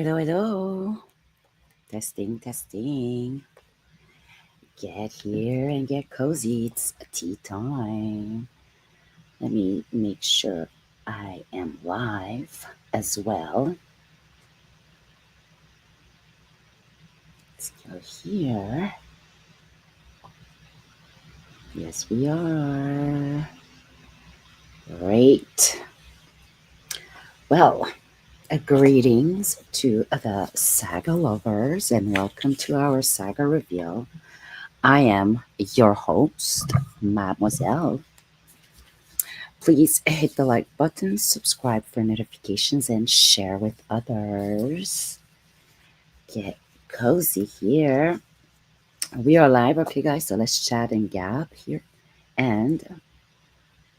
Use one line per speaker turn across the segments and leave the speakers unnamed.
Hello. Testing. Get here and get cozy. It's tea time. Let me make sure I am live as well. Let's go here. Yes, we are. Great. Well, greetings to the saga lovers and welcome to our saga reveal. I am your host, Mademoiselle. Please hit the like button, subscribe for notifications, and share with others. Get cozy here. We are live, okay, guys? So let's chat and gab here. And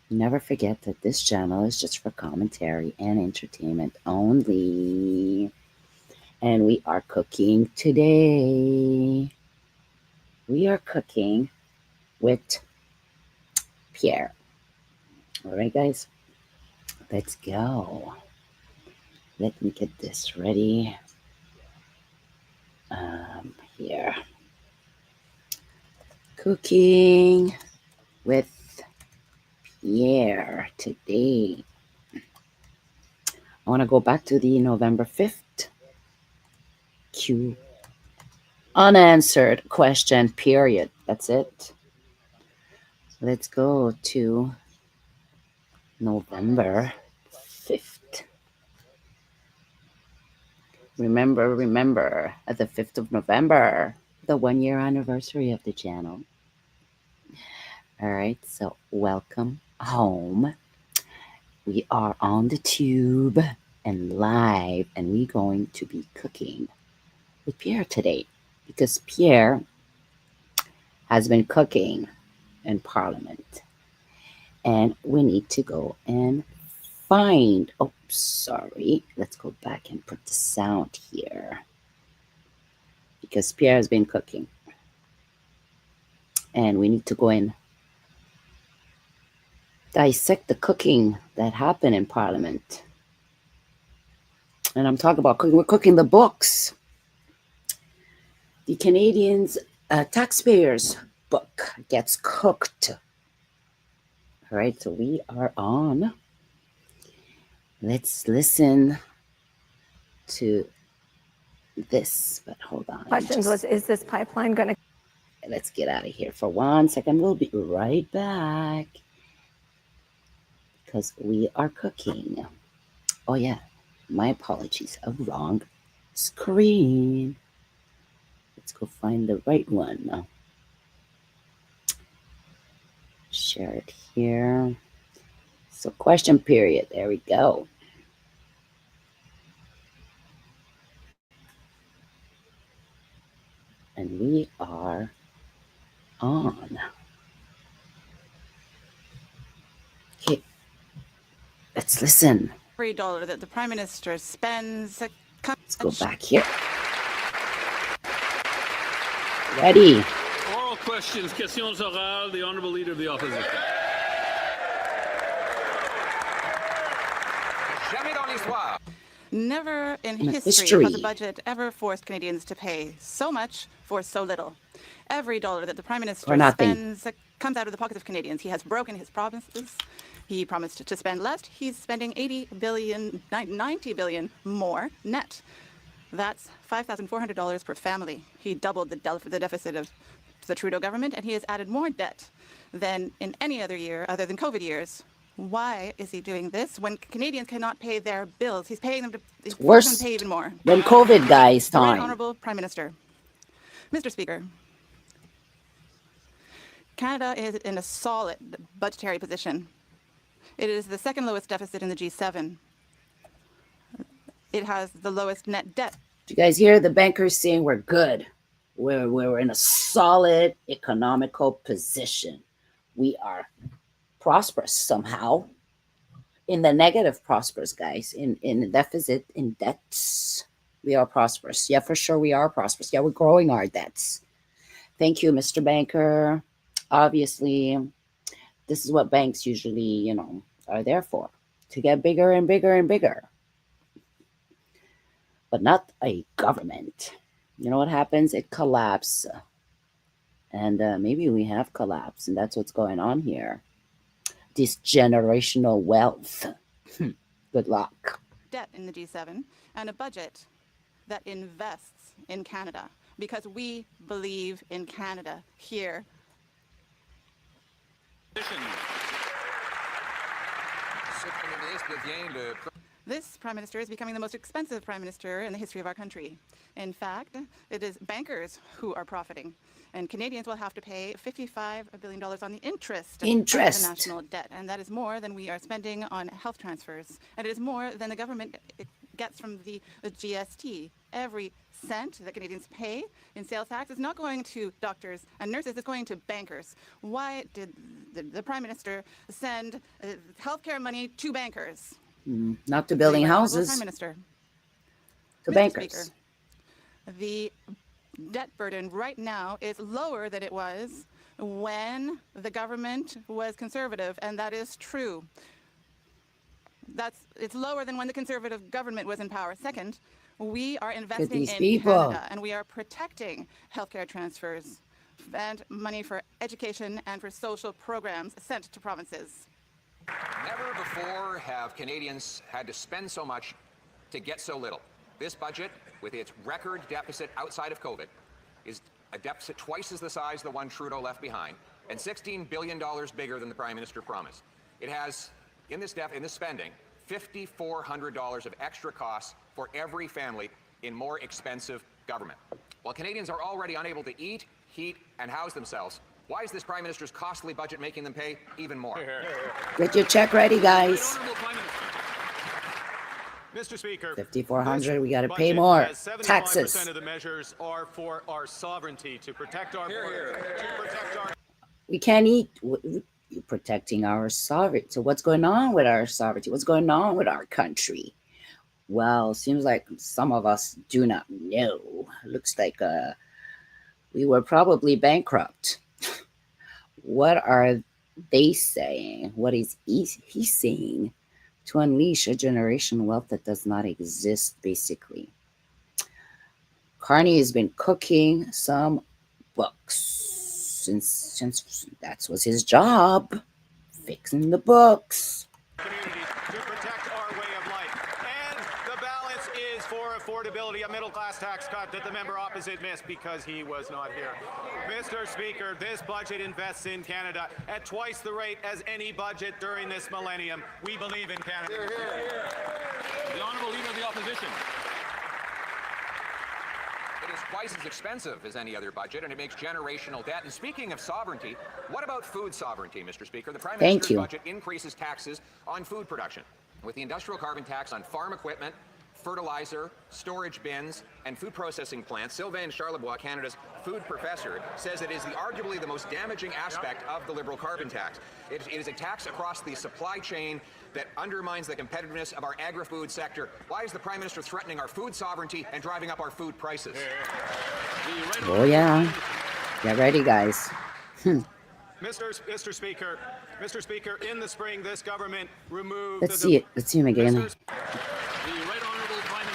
never forget that this channel is just for commentary and entertainment only. And we are cooking today. We are cooking with Pierre. All right, guys, let's go. Let me get this ready. Here. Cooking with Pierre today. I want to go back to the November 5th Q unanswered question period. That's it. Let's go to November 5th. Remember, at the 5th of November, the 1 year anniversary of the channel. All right, so welcome home. We are on the tube and live, and we're going to be cooking with Pierre today because Pierre has been cooking in Parliament, and we need to go and find. Oh, sorry. Let's go back and put the sound here because Pierre has been cooking, and we need to go and dissect the cooking that happened in Parliament. And I'm talking about cooking. We're cooking the books. The Canadians' taxpayers' book gets cooked. All right, so we are on. Let's listen to this, but hold on.
Questions was, is this pipeline going to...
Let's get out of here for 1 second. We'll be right back because we are cooking. Oh, yeah. My apologies. A wrong screen. Let's go find the right one. Share it here. So question period. There we go. And we are on. Okay. Let's listen.
Every dollar that the Prime Minister spends...
Let's go back here. Ready.
Oral questions. Questions orales. The Honourable Leader of the Opposition.
Never in history has a budget ever forced Canadians to pay so much for so little. Every dollar that the Prime Minister spends comes out of the pockets of Canadians. He has broken his promises. He promised to spend less. He's spending 90 billion more net. That's $5,400 per family. He doubled the deficit of the Trudeau government, and he has added more debt than in any other year other than COVID years. Why is he doing this when Canadians cannot pay their bills? He's paying them to pay even more.
Than COVID, guys, time.
Right Honourable Prime Minister. Mr. Speaker, Canada is in a solid budgetary position. It is the second lowest deficit in the G7. It has the lowest net debt.
Do you guys hear the bankers saying we're good? We're in a solid economical position. We are prosperous somehow. In the negative prosperous, guys. In deficit, in debts, we are prosperous. Yeah, for sure we are prosperous. Yeah, we're growing our debts. Thank you, Mr. Banker. Obviously, this is what banks usually, are there for. To get bigger and bigger and bigger. but not a government. You know what happens? It collapses. And maybe we have collapsed, and that's what's going on here. This generational wealth. Good luck.
Debt in the G7 and a budget that invests in Canada because we believe in Canada here. This Prime Minister is becoming the most expensive Prime Minister in the history of our country. In fact, it is bankers who are profiting, and Canadians will have to pay $55 billion on the interest of the national debt, and that is more than we are spending on health transfers, and it is more than the government gets from the GST. Every cent that Canadians pay in sales tax is not going to doctors and nurses, it's going to bankers. Why did the Prime Minister send healthcare money to bankers?
Not to building houses.
Prime Minister.
To bankers.
Speaker, the debt burden right now is lower than it was when the government was conservative, and that is true. It's lower than when the conservative government was in power. Second, we are investing in Canada, and we are protecting healthcare transfers and money for education and for social programs sent to provinces.
Never before have Canadians had to spend so much to get so little. This budget, with its record deficit outside of COVID, is a deficit twice as the size of the one Trudeau left behind, and $16 billion bigger than the Prime Minister promised. It has, in this spending, $5,400 of extra costs for every family in more expensive government. While Canadians are already unable to eat, heat, and house themselves, why is this Prime Minister's costly budget making them pay even more?
Get your check ready, guys.
Mr. Speaker,
$5,400. We got to pay more taxes.
75% of the measures are for our sovereignty, to protect our border, to protect our...
We can't eat. We're protecting our sovereignty. So what's going on with our sovereignty? What's going on with our country? Well, seems like some of us do not know. Looks like we were probably bankrupt. What are they saying? What is he saying? To unleash a generation wealth that does not exist, basically. Carney has been cooking some books since that was his job, fixing the books.
To protect our way of life. And the balance is for affordability, a middle-class tax cut that the member opposite missed because he was not here. Mr. Speaker, this budget invests in Canada at twice the rate as any budget during this millennium. We believe in Canada.
Hear, hear, hear. The Honourable Leader of the Opposition.
It is twice as expensive as any other budget, and it makes generational debt. And speaking of sovereignty, what about food sovereignty, Mr. Speaker? The Prime Minister's budget increases taxes on food production, with the industrial carbon tax on farm equipment, fertilizer, storage bins, and food processing plants. Sylvain Charlebois, Canada's food professor, says it is arguably the most damaging aspect of the Liberal carbon tax. It is a tax across the supply chain that undermines the competitiveness of our agri-food sector. Why is the Prime Minister threatening our food sovereignty and driving up our food prices?
Oh yeah. Get ready, guys.
Mr. Speaker, in the spring, this government removed...
Let's see him again.
The Right Honourable Prime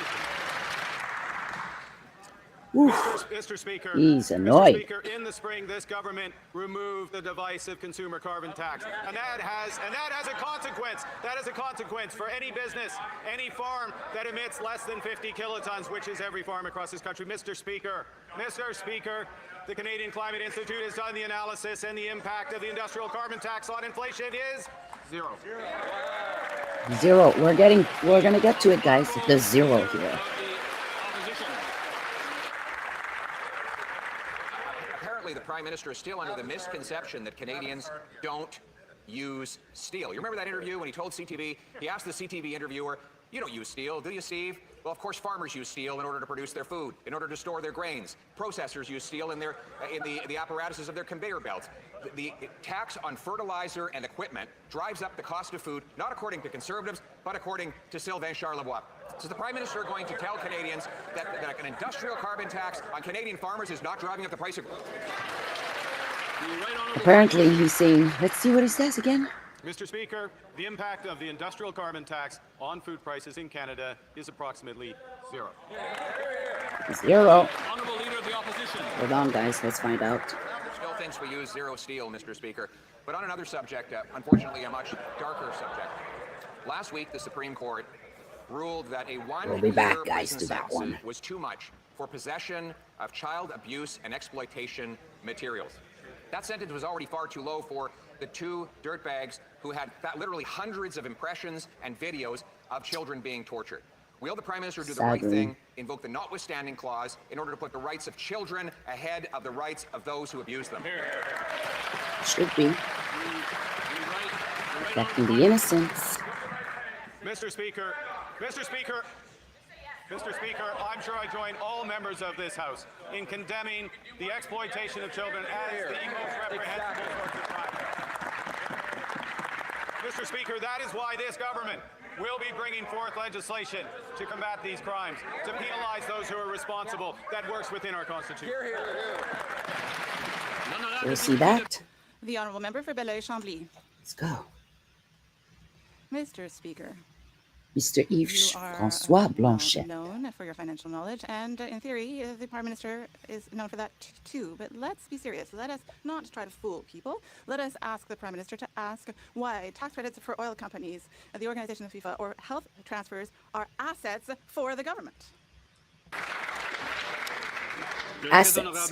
Minister.
Mr. Speaker,
he's annoyed.
Mr. Speaker, in the spring, this government removed the divisive consumer carbon tax, and that has a consequence. That is a consequence for any business, any farm that emits less than 50 kilotons, which is every farm across this country. Mr. Speaker, the Canadian Climate Institute has done the analysis, and the impact of the industrial carbon tax on inflation is zero.
Zero. We're gonna get to it, guys. The zero here.
Apparently, the Prime Minister is still under the misconception that Canadians don't use steel. You remember that interview when he told CTV? He asked the CTV interviewer, "You don't use steel, do you, Steve?" Well, of course, farmers use steel in order to produce their food, in order to store their grains. Processors use steel in the apparatuses of their conveyor belts. The tax on fertilizer and equipment drives up the cost of food, not according to Conservatives, but according to Sylvain Charlebois. So is the Prime Minister going to tell Canadians that an industrial carbon tax on Canadian farmers is not driving up the price of...
Apparently, he's saying, let's see what he says again.
Mr. Speaker, the impact of the industrial carbon tax on food prices in Canada is approximately zero.
Zero.
Honourable Leader of the Opposition.
Hold on, guys. Let's find out.
Still thinks we use zero steel, Mr. Speaker. But on another subject, unfortunately a much darker subject. Last week, the Supreme Court ruled that a
We'll be back,
one-year
guys,
prison
to that
sentence
one.
was too much for possession of child abuse and exploitation materials. That sentence was already far too low for the two dirtbags who had literally hundreds of impressions and videos of children being tortured. Will the Prime Minister do the right thing, invoke the notwithstanding clause in order to put the rights of children ahead of the rights of those who abuse them?
Should be. Protecting the innocents.
Mr. Speaker, I'm sure I join all members of this House in condemning the exploitation of children as the most reprehensible sorts of crime. Mr. Speaker, that is why this government will be bringing forth legislation to combat these crimes, to penalize those who are responsible. That works within our Constitution.
We'll see that.
The honourable member for Belleuil-Chambly.
Let's go.
Mr. Speaker,
Mr.
you
Yves
are
François Blanchet.
known for your financial knowledge, and in theory, the Prime Minister is known for that too. But let's be serious. Let us not try to fool people. Let us ask the Prime Minister to ask why tax credits for oil companies, the organization of FIFA, or health transfers are assets for the government.
Assets.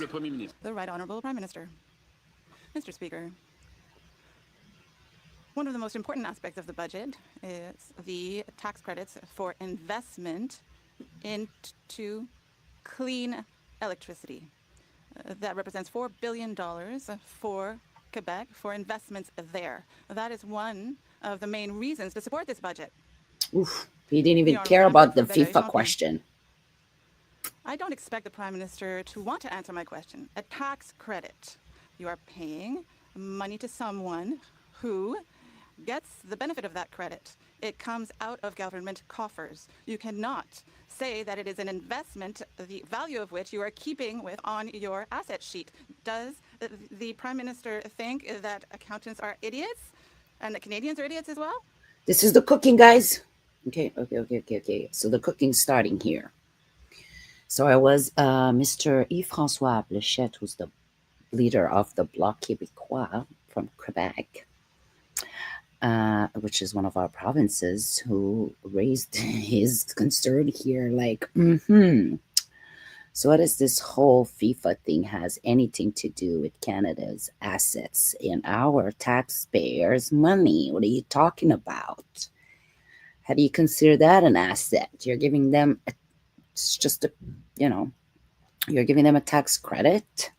The Right Honourable Prime Minister. Mr. Speaker, one of the most important aspects of the budget is the tax credits for investment into clean electricity. That represents $4 billion for Quebec for investments there. That is one of the main reasons to support this budget.
Oof. He didn't even care about the FIFA question.
I don't expect the Prime Minister to want to answer my question. A tax credit. You are paying money to someone who gets the benefit of that credit. It comes out of government coffers. You cannot say that it is an investment, the value of which you are keeping with on your asset sheet. Does the Prime Minister think that accountants are idiots and that Canadians are idiots as well?
This is the cooking, guys. Okay. So the cooking's starting here. So I was Mr. Yves-François Blanchet, who's the leader of the Bloc Québécois from Quebec, which is one of our provinces, who raised his concern here, like, So what does this whole FIFA thing has anything to do with Canada's assets and our taxpayers' money? What are you talking about? How do you consider that an asset? You're giving them, it's just you're giving them a tax credit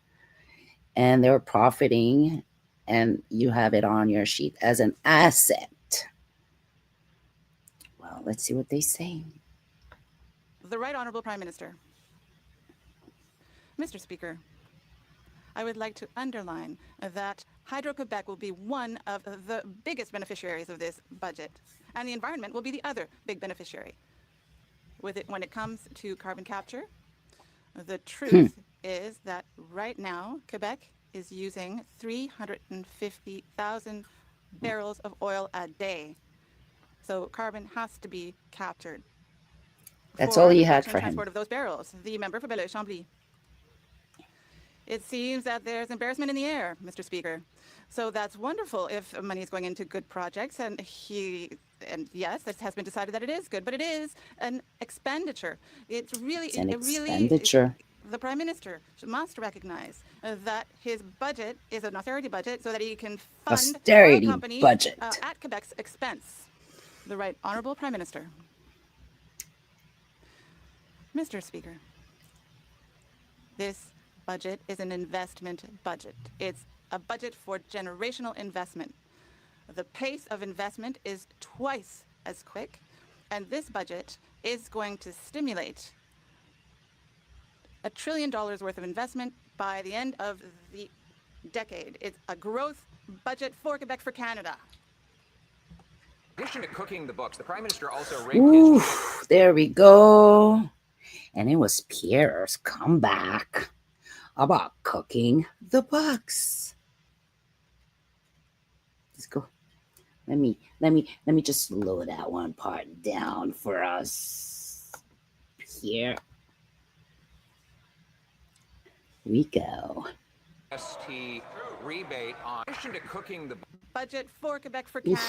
and they're profiting and you have it on your sheet as an asset. Well, let's see what they say.
The Right Honourable Prime Minister. Mr. Speaker, I would like to underline that Hydro-Quebec will be one of the biggest beneficiaries of this budget, and the environment will be the other big beneficiary. When it comes to carbon capture, the truth is that right now, Quebec is using 350,000 barrels of oil a day. So carbon has to be captured.
That's all you had for him.
Transport of those barrels. The member for Belleuil-Chambly. It seems that there's embarrassment in the air, Mr. Speaker. So that's wonderful if money is going into good projects, and yes, it has been decided that it is good, but it is an expenditure. It's an
expenditure.
The Prime Minister must recognize that his budget is an austerity budget so that he can fund
austerity
oil companies
budget
at Quebec's expense. The Right Honourable Prime Minister. Mr. Speaker, this budget is an investment budget. It's a budget for generational investment. The pace of investment is twice as quick, and this budget is going to stimulate $1 trillion worth of investment by the end of the decade. It's a growth budget for Quebec, for Canada.
In addition to cooking the books, the Prime Minister also rigged his...
There we go. And it was Pierre's comeback about cooking the books. Let's go. Let me just slow that one part down for us. Here we go.
ST rebate on addition to cooking the
budget for Quebec for Canada.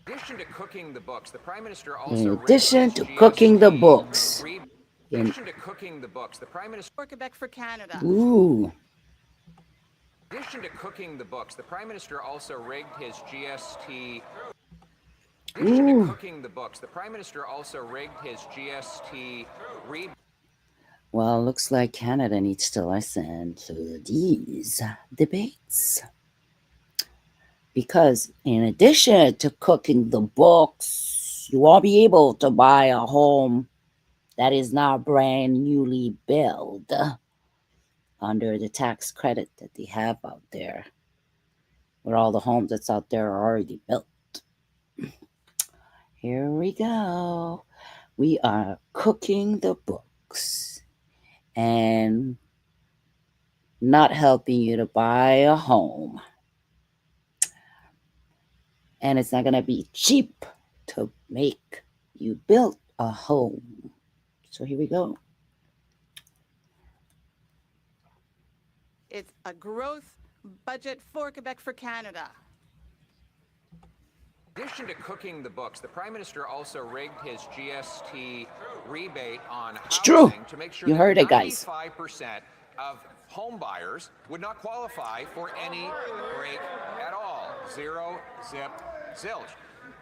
In addition to cooking the books, the Prime Minister also
In addition to cooking the books.
In addition to cooking the books, the Prime Minister
for Quebec for Canada.
Ooh.
In addition to cooking the books, the Prime Minister also rigged his GST. In addition to cooking the books, the Prime Minister also rigged his GST
Well, looks like Canada needs to listen to these debates. Because in addition to cooking the books, you won't be able to buy a home that is not brand newly built under the tax credit that they have out there, where all the homes that's out there are already built. Here we go. We are cooking the books and not helping you to buy a home. And it's not going to be cheap to make you build a home. So here we go.
It's a growth budget for Quebec for Canada.
In addition to cooking the books, the Prime Minister also rigged his GST rebate on housing to make sure
you heard it, guys.
95% of home buyers would not qualify for any break at all. Zero, zip, zilch.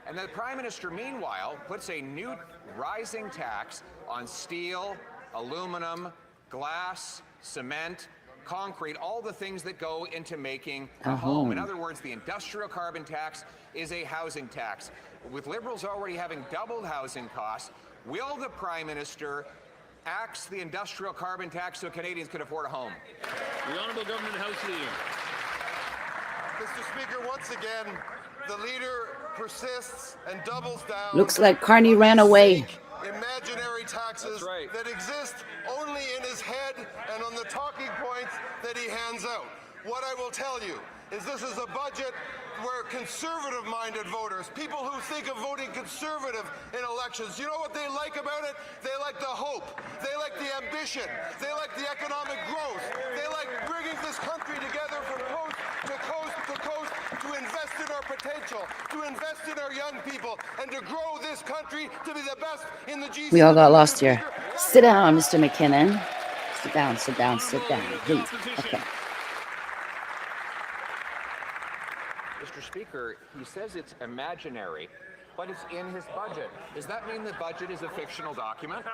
And the Prime Minister, meanwhile, puts a new rising tax on steel, aluminum, glass, cement, concrete, all the things that go into making a home. In other words, the industrial carbon tax is a housing tax. With Liberals already having doubled housing costs, will the Prime Minister axe the industrial carbon tax so Canadians can afford a home?
The Honourable Government House Leader.
Mr. Speaker, once again, the leader persists and doubles down.
Looks like Carney ran away.
Imaginary taxes that exist only in his head and on the talking points that he hands out. What I will tell you is this is a budget where conservative-minded voters, people who think of voting conservative in elections, you know what they like about it? They like the hope. They like the ambition. They like the economic growth. They like bringing this country together from coast to coast to coast to invest in our potential, to invest in our young people, and to grow this country to be the best in the G7.
We all got lost here. Sit down, Mr. McKinnon. Sit down, sit down, sit down, please. Okay.
Mr. Speaker, he says it's imaginary, but it's in his budget. Does that mean the budget is a fictional document?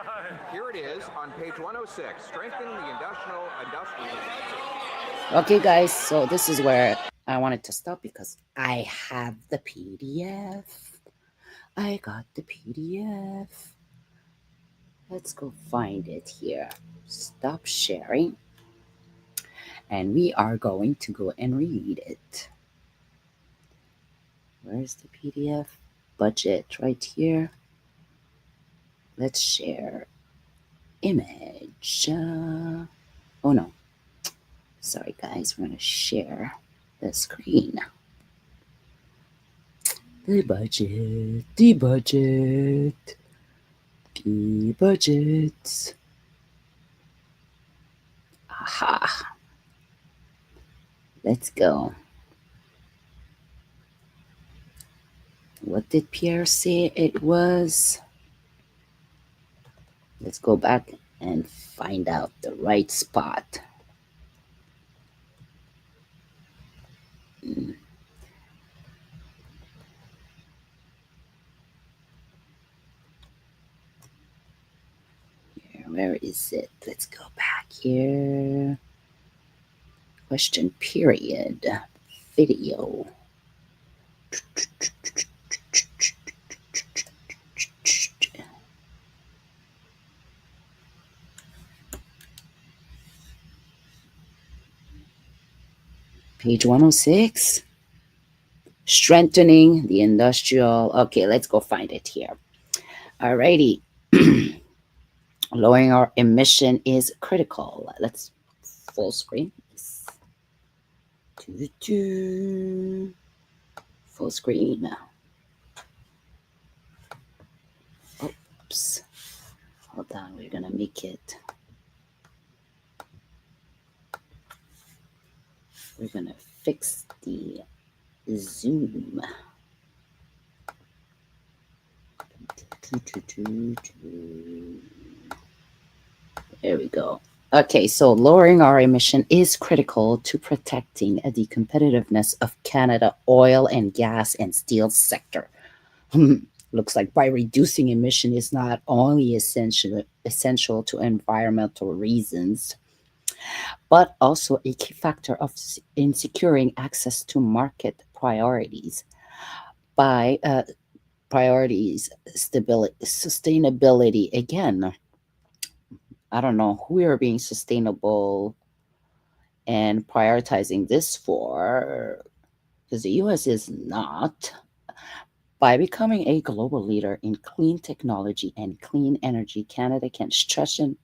Here it is on page 106, strengthening the industrial.
Okay, guys, so this is where I wanted to stop because I have the PDF. I got the PDF. Let's go find it here. Stop sharing. And we are going to go and read it. Where's the PDF? Budget right here. Let's share image. Oh no. Sorry guys, we're going to share the screen. The budget, the budget, the budget. Aha. Let's go. What did Pierre say it was? Let's go back and find out the right spot. Where is it? Let's go back here. Question period. Video. Page 106. Strengthening the industrial. Okay, let's go find it here. Alrighty. Lowering our emission is critical. Let's full screen. Full screen. Oops. Hold on, we're gonna make it. We're gonna fix the zoom. There we go. Okay, so lowering our emission is critical to protecting the competitiveness of Canada oil and gas and steel sector. Looks like by reducing emission is not only essential to environmental reasons, but also a key factor in securing access to market priorities. By sustainability, again, I don't know who we are being sustainable and prioritizing this for, because the US is not. By becoming a global leader in clean technology and clean energy, Canada can strengthen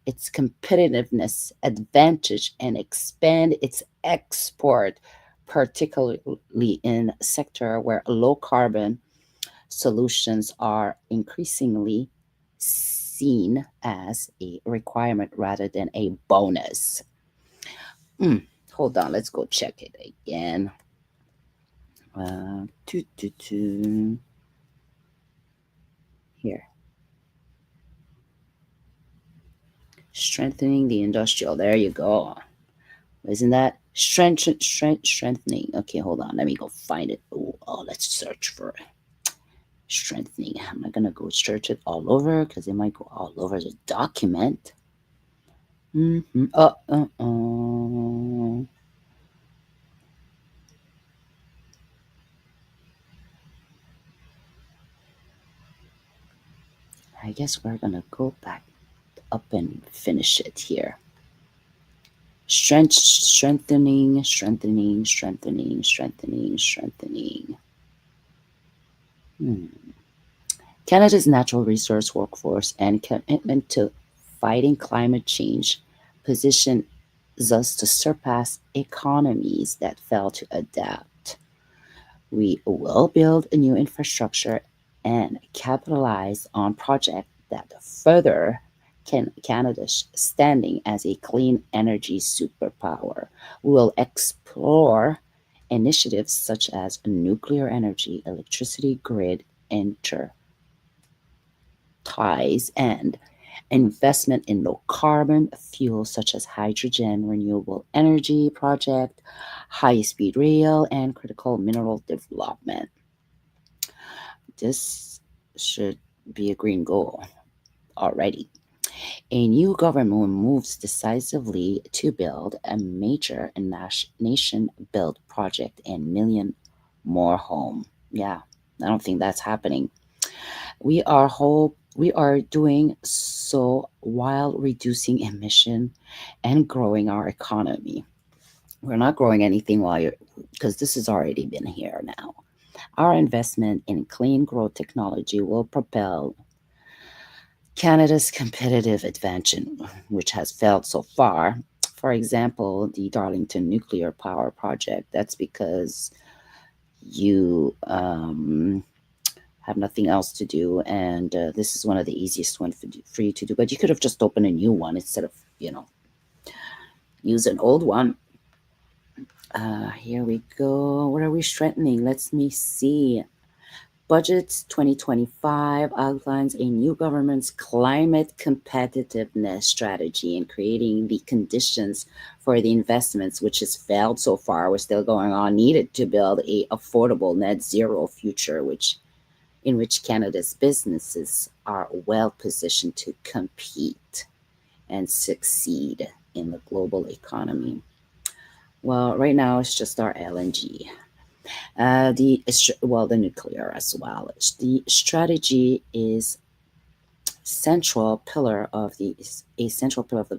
its competitiveness advantage and expand its export, particularly in a sector where low carbon solutions are increasingly seen as a requirement rather than a bonus. Hold on, let's go check it again. Here. Strengthening the industrial. There you go. Isn't that strengthening? Okay, hold on. Let me go find it. Oh, let's search for it. Strengthening. I'm not gonna go search it all over because it might go all over the document. I guess we're gonna go back up and finish it here. Strengthening. Canada's natural resource workforce and commitment to fighting climate change positions us to surpass economies that fail to adapt. We will build a new infrastructure and capitalize on projects that further Canada's standing as a clean energy superpower. We will explore initiatives such as nuclear energy, electricity grid ties, and investment in low carbon fuels such as hydrogen, renewable energy project, high speed rail, and critical mineral development. This should be a green goal already. A new government moves decisively to build a major nation-built project and million more home. Yeah, I don't think that's happening. We are doing so while reducing emission and growing our economy. We're not growing anything because this has already been here now. Our investment in clean growth technology will propel Canada's competitive advantage, which has failed so far. For example, the Darlington nuclear power project. That's because you have nothing else to do, and this is one of the easiest ones for you to do. But you could have just opened a new one instead of use an old one. Here we go. What are we strengthening? Let me see. Budget 2025 outlines a new government's climate competitiveness strategy and creating the conditions for the investments, which has failed so far. We're still going on, needed to build a affordable net zero future, in which Canada's businesses are well positioned to compete and succeed in the global economy. Well, right now it's just our LNG. The nuclear as well. The strategy is a central pillar of the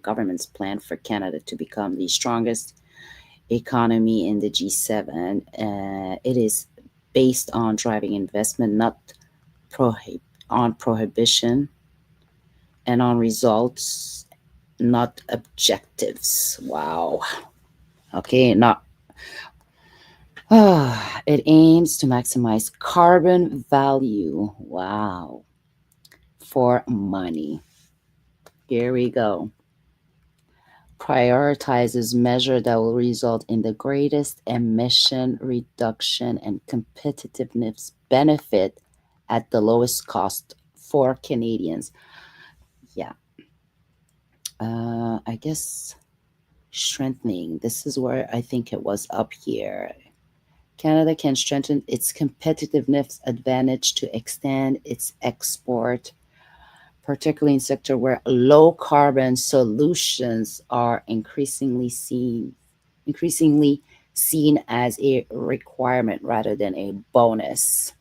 government's plan for Canada to become the strongest economy in the G7. It is based on driving investment, not on prohibition, and on results, not objectives. Wow. Okay, It aims to maximize carbon value. Wow. For money. Here we go. Prioritizes measures that will result in the greatest emission reduction and competitiveness benefit at the lowest cost for Canadians. Yeah. I guess strengthening. This is where I think it was up here. Canada can strengthen its competitiveness advantage to extend its export, particularly in sector where low carbon solutions are increasingly seen as a requirement rather than a bonus.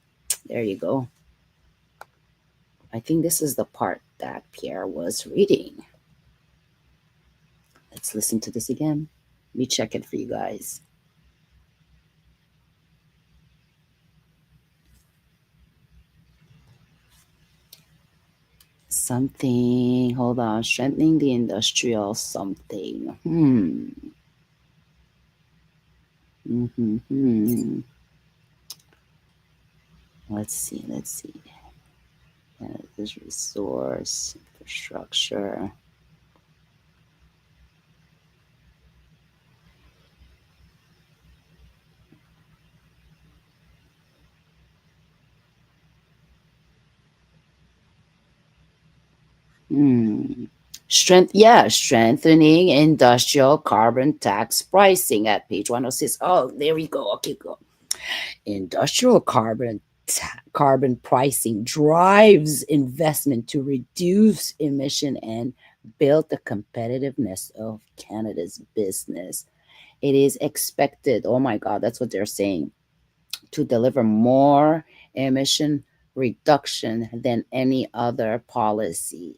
There you go. I think this is the part that Pierre was reading. Let's listen to this again. Let me check it for you guys. Something, hold on, strengthening the industrial something. Let's see. This resource, infrastructure. Strengthening industrial carbon tax pricing at page 106. Oh, there we go. Okay, go. Industrial carbon pricing drives investment to reduce emission and build the competitiveness of Canada's business. It is expected, oh my God, that's what they're saying, to deliver more emission reduction than any other policy,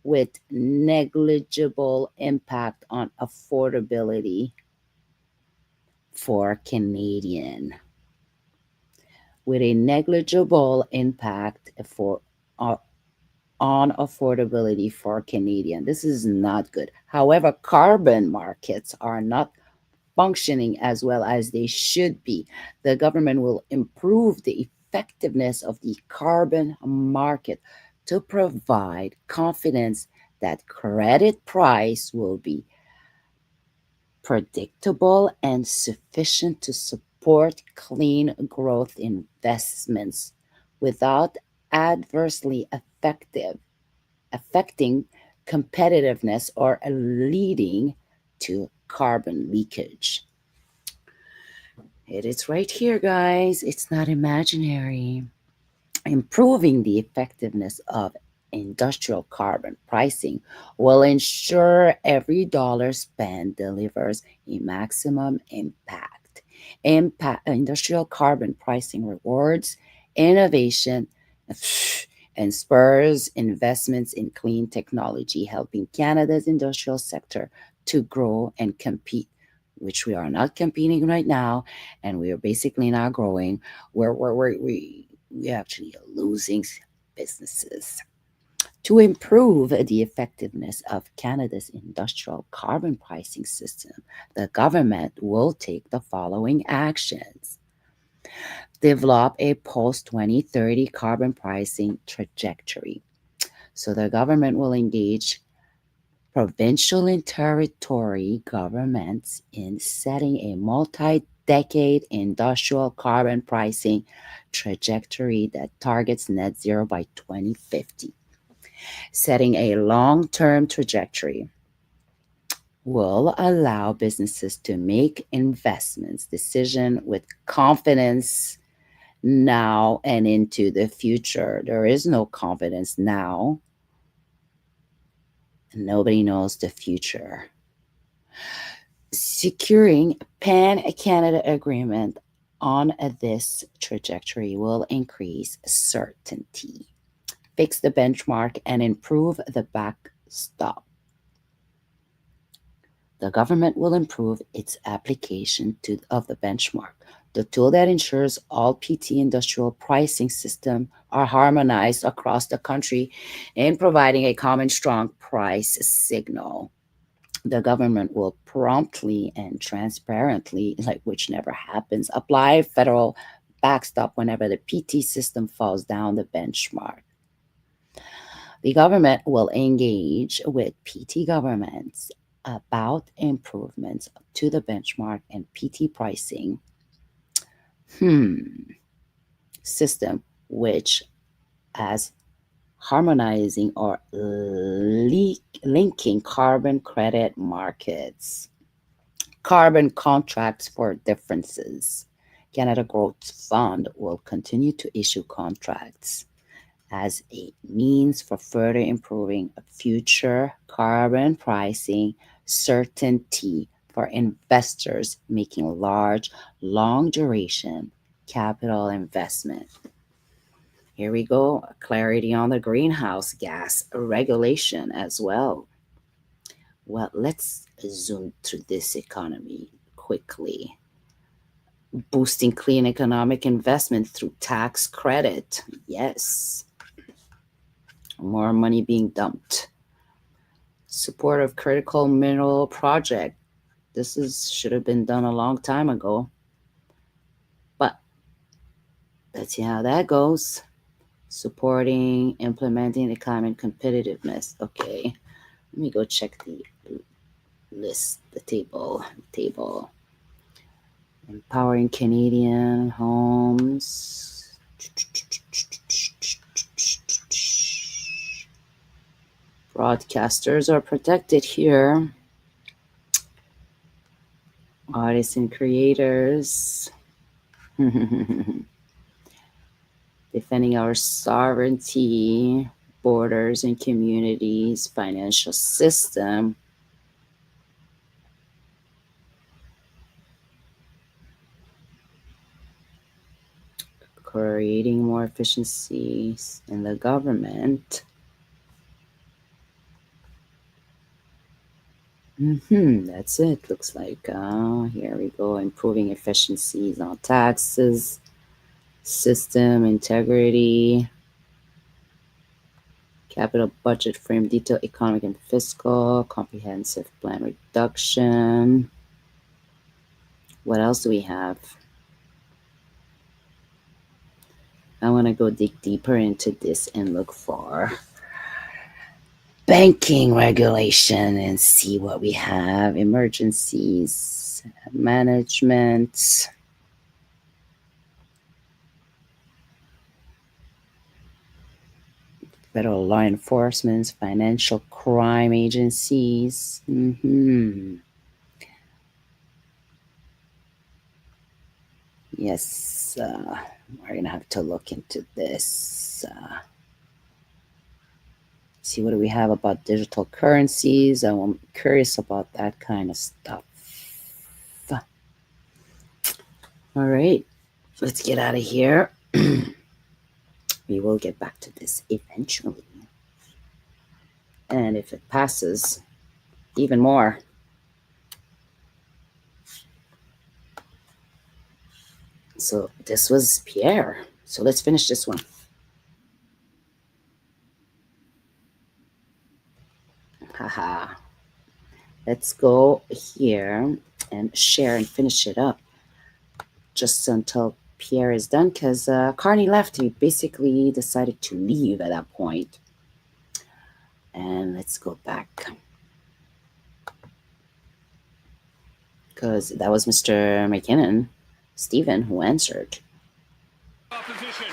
with negligible impact on affordability for Canadian. With a negligible impact on affordability for Canadian. This is not good. However, carbon markets are not functioning as well as they should be. The government will improve the effectiveness of the carbon market to provide confidence that credit price will be predictable and sufficient to support clean growth investments without adversely affecting competitiveness or leading to carbon leakage. It is right here, guys. It's not imaginary. Improving the effectiveness of industrial carbon pricing will ensure every dollar spent delivers a maximum impact. Industrial carbon pricing rewards innovation and spurs investments in clean technology, helping Canada's industrial sector to grow and compete, which we are not competing right now, and we are basically not growing. We actually are losing businesses. To improve the effectiveness of Canada's industrial carbon pricing system, the government will take the following actions. Develop a post-2030 carbon pricing trajectory. So the government will engage provincial and territory governments in setting a multi-decade industrial carbon pricing trajectory that targets net zero by 2050. Setting a long-term trajectory will allow businesses to make investments decisions with confidence now and into the future. There is no confidence now. Nobody knows the future. Securing Pan-Canada agreement on this trajectory will increase certainty, fix the benchmark, and improve the backstop. The government will improve its application of the benchmark, the tool that ensures all PT industrial pricing systems are harmonized across the country in providing a common strong price signal. The government will promptly and transparently, like which never happens, apply federal backstop whenever the PT system falls down the benchmark. The government will engage with PT governments about improvements to the benchmark and PT pricing system, which as harmonizing or linking carbon credit markets, carbon contracts for differences. Canada Growth Fund will continue to issue contracts as a means for further improving future carbon pricing certainty for investors making large, long duration capital investment. Here we go, clarity on the greenhouse gas regulation as well. Well, let's zoom through this economy quickly. Boosting clean economic investment through tax credit. Yes. More money being dumped. Support of critical mineral project. This should have been done a long time ago. But let's see how that goes. Supporting, implementing the climate competitiveness. Okay. Let me go check the list, the table. Empowering Canadian homes. Broadcasters are protected here. Artists and creators. Defending our sovereignty, borders and communities, financial system. Creating more efficiencies in the government. That's it. Looks like here we go. Improving efficiencies on taxes, system integrity, capital budget frame, detailed economic and fiscal, comprehensive plan reduction. What else do we have? I want to go dig deeper into this and look for banking regulation and see what we have. Emergencies, management. Federal law enforcement, financial crime agencies. Yes, we're going to have to look into this. See what do we have about digital currencies. I'm curious about that kind of stuff. All right, let's get out of here. We will get back to this eventually. And if it passes, even more. So this was Pierre. So let's finish this one. Haha. Let's go here and share and finish it up. Just until Pierre is done, because Carney left. He basically decided to leave at that point. And let's go back. Because that was Mr. McKinnon, Stephen, who answered.
Opposition.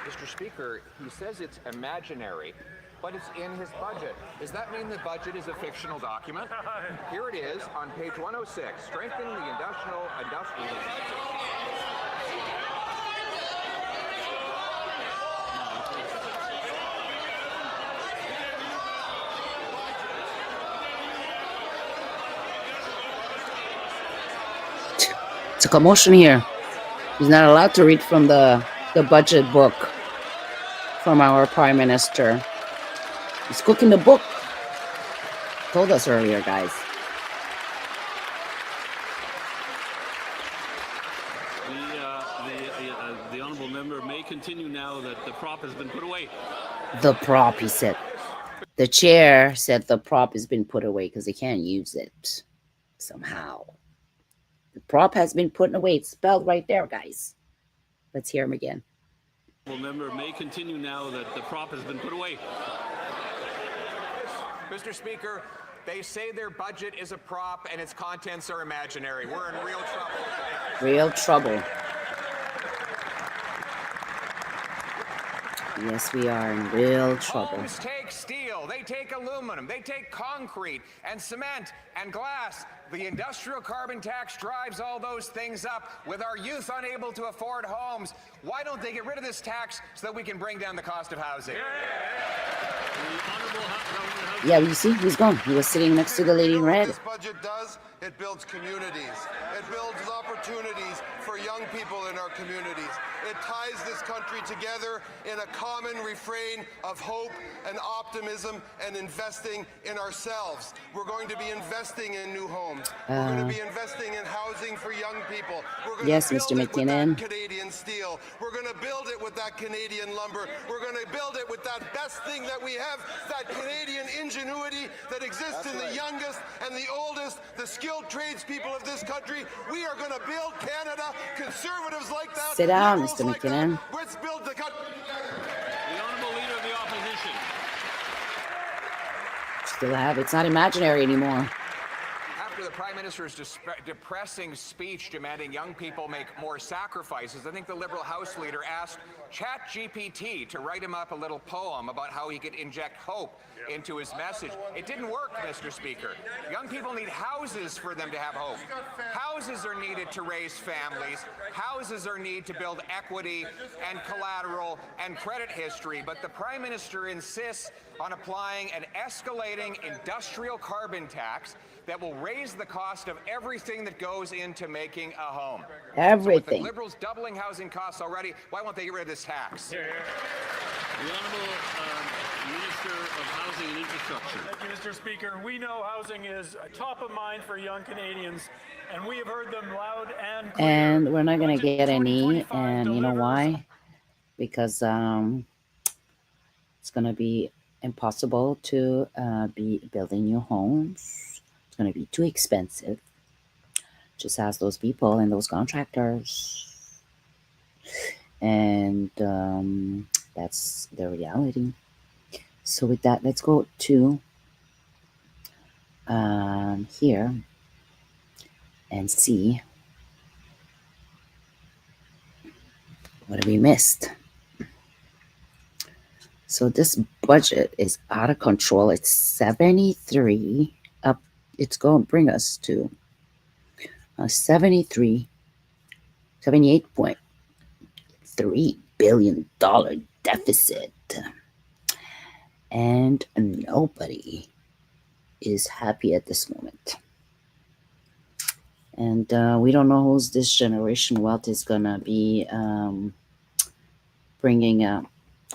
Mr. Speaker, he says it's imaginary, but it's in his budget. Does that mean the budget is a fictional document? Here it is on page 106, strengthening the industrial.
It's a commotion here. He's not allowed to read from the budget book from our Prime Minister. He's cooking the book. Told us earlier, guys.
The honourable member may continue now that the prop has been put away.
The prop, he said. The chair said the prop has been put away because they can't use it somehow. The prop has been put away. It's spelled right there, guys. Let's hear him again.
Member may continue now that the prop has been put away.
Mr. Speaker, they say their budget is a prop and its contents are imaginary. We're in real trouble.
Real trouble. Yes, we are in real trouble.
Homes take steel, they take aluminum, they take concrete and cement and glass. The industrial carbon tax drives all those things up with our youth unable to afford homes. Why don't they get rid of this tax so that we can bring down the cost of housing?
Yeah, you see, he's gone. He was sitting next to the lady in red.
What this budget does, it builds communities. It builds opportunities for young people in our communities. It ties this country together in a common refrain of hope and optimism and investing in ourselves. We're going to be investing in new homes. We're going to be investing in housing for young people. We're going
yes,
to
Mr.
build it with that
McKinnon.
Canadian steel. We're going to build it with that Canadian lumber. We're going to build it with that best thing that we have, that Canadian ingenuity that exists in the youngest and the oldest, the skilled tradespeople of this country. We are going to build Canada. Conservatives like that.
Sit down,
liberals
Mr.
like
McKinnon.
that. Let's build the country.
The Honourable Leader of the Opposition.
Still have. It's not imaginary anymore.
After the Prime Minister's depressing speech demanding young people make more sacrifices, I think the Liberal House Leader asked ChatGPT to write him up a little poem about how he could inject hope into his message. It didn't work, Mr. Speaker. Young people need houses for them to have hope. Houses are needed to raise families. Houses are needed to build equity and collateral and credit history. But the Prime Minister insists on applying an escalating industrial carbon tax that will raise the cost of everything that goes into making a home.
Everything.
So with the Liberals doubling housing costs already, why won't they get rid of this tax?
The Honourable Minister of Housing and Infrastructure.
Thank you, Mr. Speaker. We know housing is top of mind for young Canadians, and we have heard them loud and clear.
And we're not going to get any, and you know why? Because it's going to be impossible to be building new homes. It's going to be too expensive. Just ask those people and those contractors. And that's the reality. So with that, let's go to here and see what we missed. So this budget is out of control. It's 73 up. It's going to bring us to $78.3 billion deficit. And nobody is happy at this moment. And we don't know who's this generation wealth is going to be bringing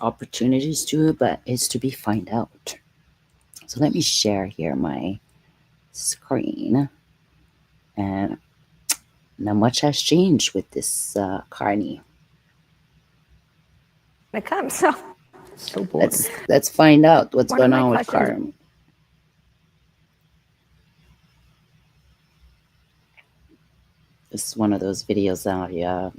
opportunities to, but it's to be find out. So let me share here my screen. And not much has changed with this Carney.
It comes, so
boring.
Let's find out what's
One
going
of my
on with
questions-
Carney. This is one of those videos that I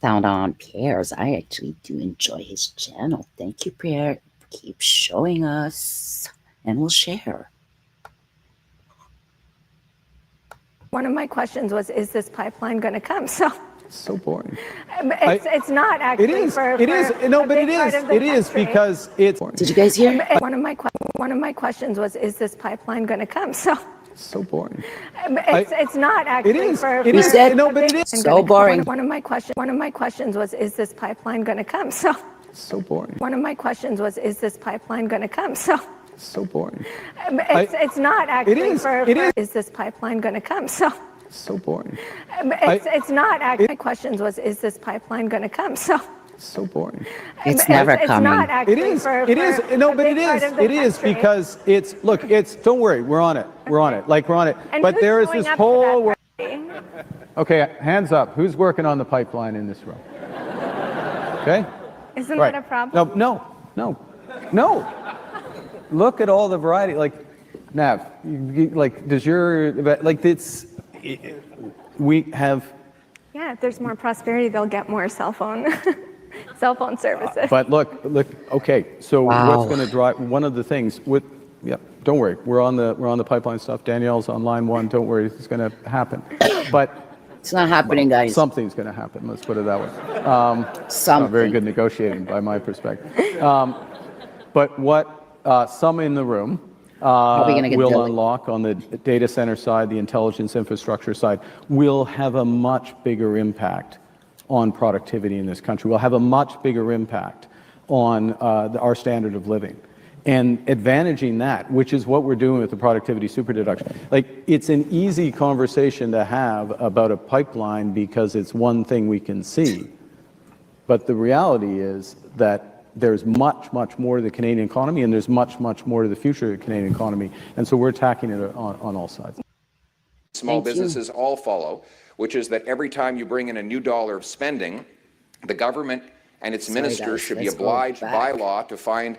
found on Pierre's. I actually do enjoy his channel. Thank you, Pierre. Keep showing us, and we'll share.
one of my questions was, is this pipeline going to come? So
So boring.
it's not actually
It is.
for
It is.
for
No,
a
but it
big part
is.
of the
It is
country.
because it's
Did you guys hear?
One of my questions was, is this pipeline going to come? So
so boring.
it's not actually
It is.
for
It
We
is.
said-
No, but it is
and
So
gonna-
boring.
One of my questions was, is this pipeline going to come? So
so boring.
one of my questions was, is this pipeline going to come? So
So boring.
it's not actually
is.
for
It is.
is this pipeline going to come? So
So boring.
it's not actually. My questions was, is this pipeline going to come? So
So boring.
It's never
it's
coming.
not actually
It is.
for
It is.
for
No,
a
but it
big part
is.
of the
It is
country.
because it's. Look, it's. Don't worry. We're on it. We're on it. Like we're on it.
And
But
who's
there is
showing
this
up to
whole.
that party?
Okay, hands up. Who's working on the pipeline in this room? Okay.
Isn't
Right.
that a problem?
No. look at all the variety. Like, Nav, does your, like, we have.
Yeah, if there's more prosperity, they'll get more cell phone services.
But look, okay, so what's going to drive, one of the things with, yeah, don't worry, we're on the pipeline stuff. Danielle's on line 1, don't worry, it's going to happen. But
it's not happening, guys.
Something's going to happen, let's put it that way.
Something.
Very good negotiating by my perspective. But what some in the room will unlock on the data center side, the intelligence infrastructure side, will have a much bigger impact on productivity in this country. Will have a much bigger impact on our standard of living. And advantaging that, which is what we're doing with the productivity super deduction. Like, it's an easy conversation to have about a pipeline because it's one thing we can see. But the reality is that there's much, much more to the Canadian economy, and there's much, much more to the future of the Canadian economy. And so we're attacking it on all sides.
Small businesses all follow, which is that every time you bring in a new dollar of spending, the government and its ministers should be obliged by law to find.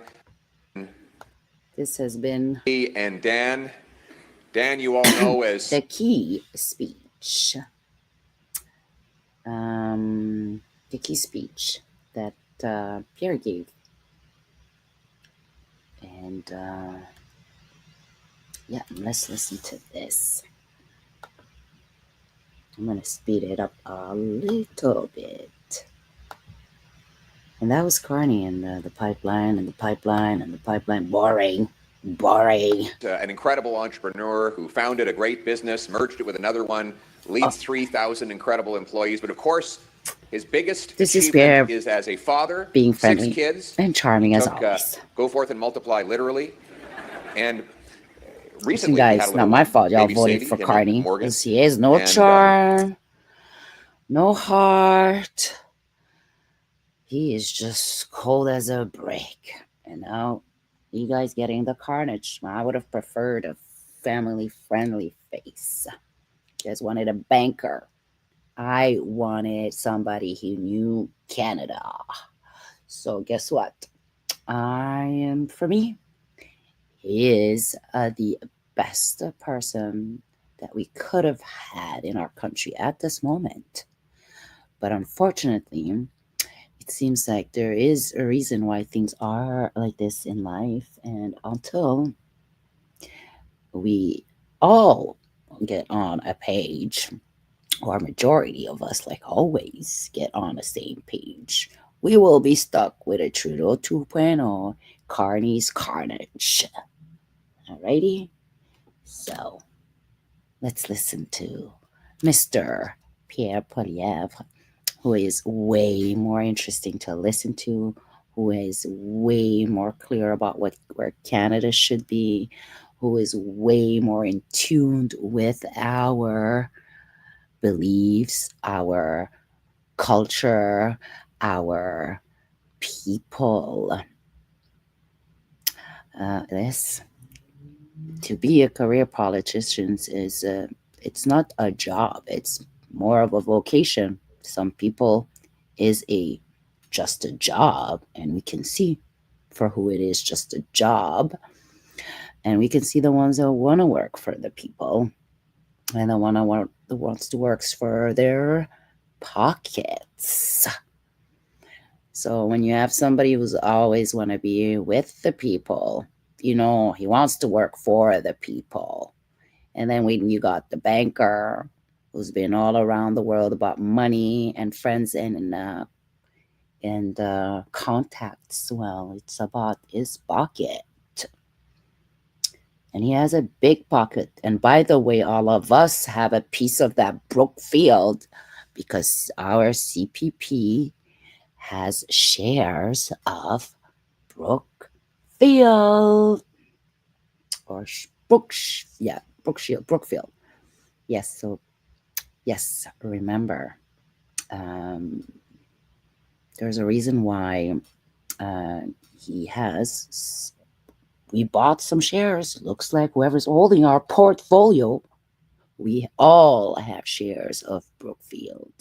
This has been.
And Dan, you all know as.
The key speech. The key speech that Pierre gave. And yeah, let's listen to this. I'm going to speed it up a little bit. And that was Carney and the pipeline and the pipeline and the pipeline. Boring.
An incredible entrepreneur who founded a great business, merged it with another one, leads 3,000 incredible employees. But of course, his biggest achievement is as a father,
being friendly,
6 kids,
and charming as always.
Go forth and multiply, literally. And recently,
listen, guys, it's not my fault y'all voted for Carney. He has no charm, no heart. He is just cold as a brick. You know, you guys getting the carnage. I would have preferred a family-friendly face. You guys wanted a banker. I wanted somebody who knew Canada. So guess what? For me, he is the best person that we could have had in our country at this moment. But unfortunately, it seems like there is a reason why things are like this in life. And until we all get on a page, or majority of us, like always, get on the same page, we will be stuck with a Trudeau 2.0, Carney's carnage. Alrighty? So, let's listen to Mr. Pierre Poilievre, who is way more interesting to listen to, who is way more clear about where Canada should be, who is way more in tune with our beliefs, our culture, our people. To be a career politician is it's not a job, it's more of a vocation. Some people is just a job, and we can see for who it is just a job, and we can see the ones that want to work for the people, and the one that wants to work for their pockets. So when you have somebody who's always want to be with the people, you know, he wants to work for the people. And then when you got the banker who's been all around the world about money and friends and contacts, well, it's about his pocket. And he has a big pocket. And by the way, all of us have a piece of that Brookfield because our CPP has shares of Brookfield. Or Brookfield. Yes, so, yes, remember, there's a reason why we bought some shares. Looks like whoever's holding our portfolio, we all have shares of Brookfield.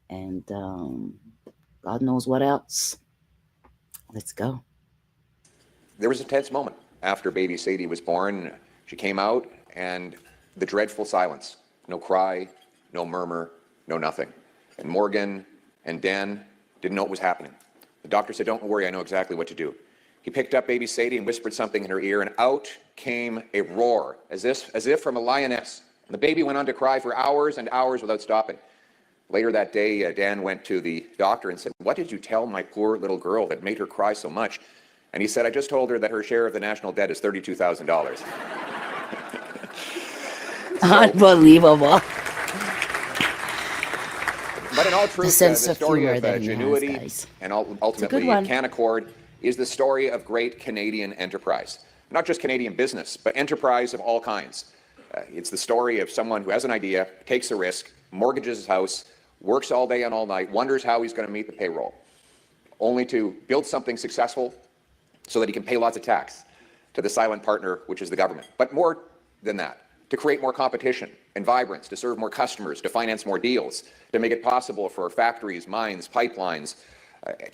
And God knows what else. Let's go.
there was a tense moment after baby Sadie was born. She came out and the dreadful silence. No cry, no murmur, no nothing. And Morgan and Dan didn't know what was happening. The doctor said, "Don't worry, I know exactly what to do." He picked up baby Sadie and whispered something in her ear, and out came a roar, as if from a lioness. And the baby went on to cry for hours and hours without stopping. Later that day, Dan went to the doctor and said, "What did you tell my poor little girl that made her cry so much?" And he said, "I just told her that her share of the national debt is $32,000.
Unbelievable.
But in all truth, the story of ingenuity and ultimately Canaccord is the story of great Canadian enterprise. Not just Canadian business, but enterprise of all kinds. It's the story of someone who has an idea, takes a risk, mortgages his house, works all day and all night, wonders how he's going to meet the payroll, only to build something successful so that he can pay lots of tax to the silent partner, which is the government. But more than that, to create more competition and vibrance, to serve more customers, to finance more deals, to make it possible for factories, mines, pipelines,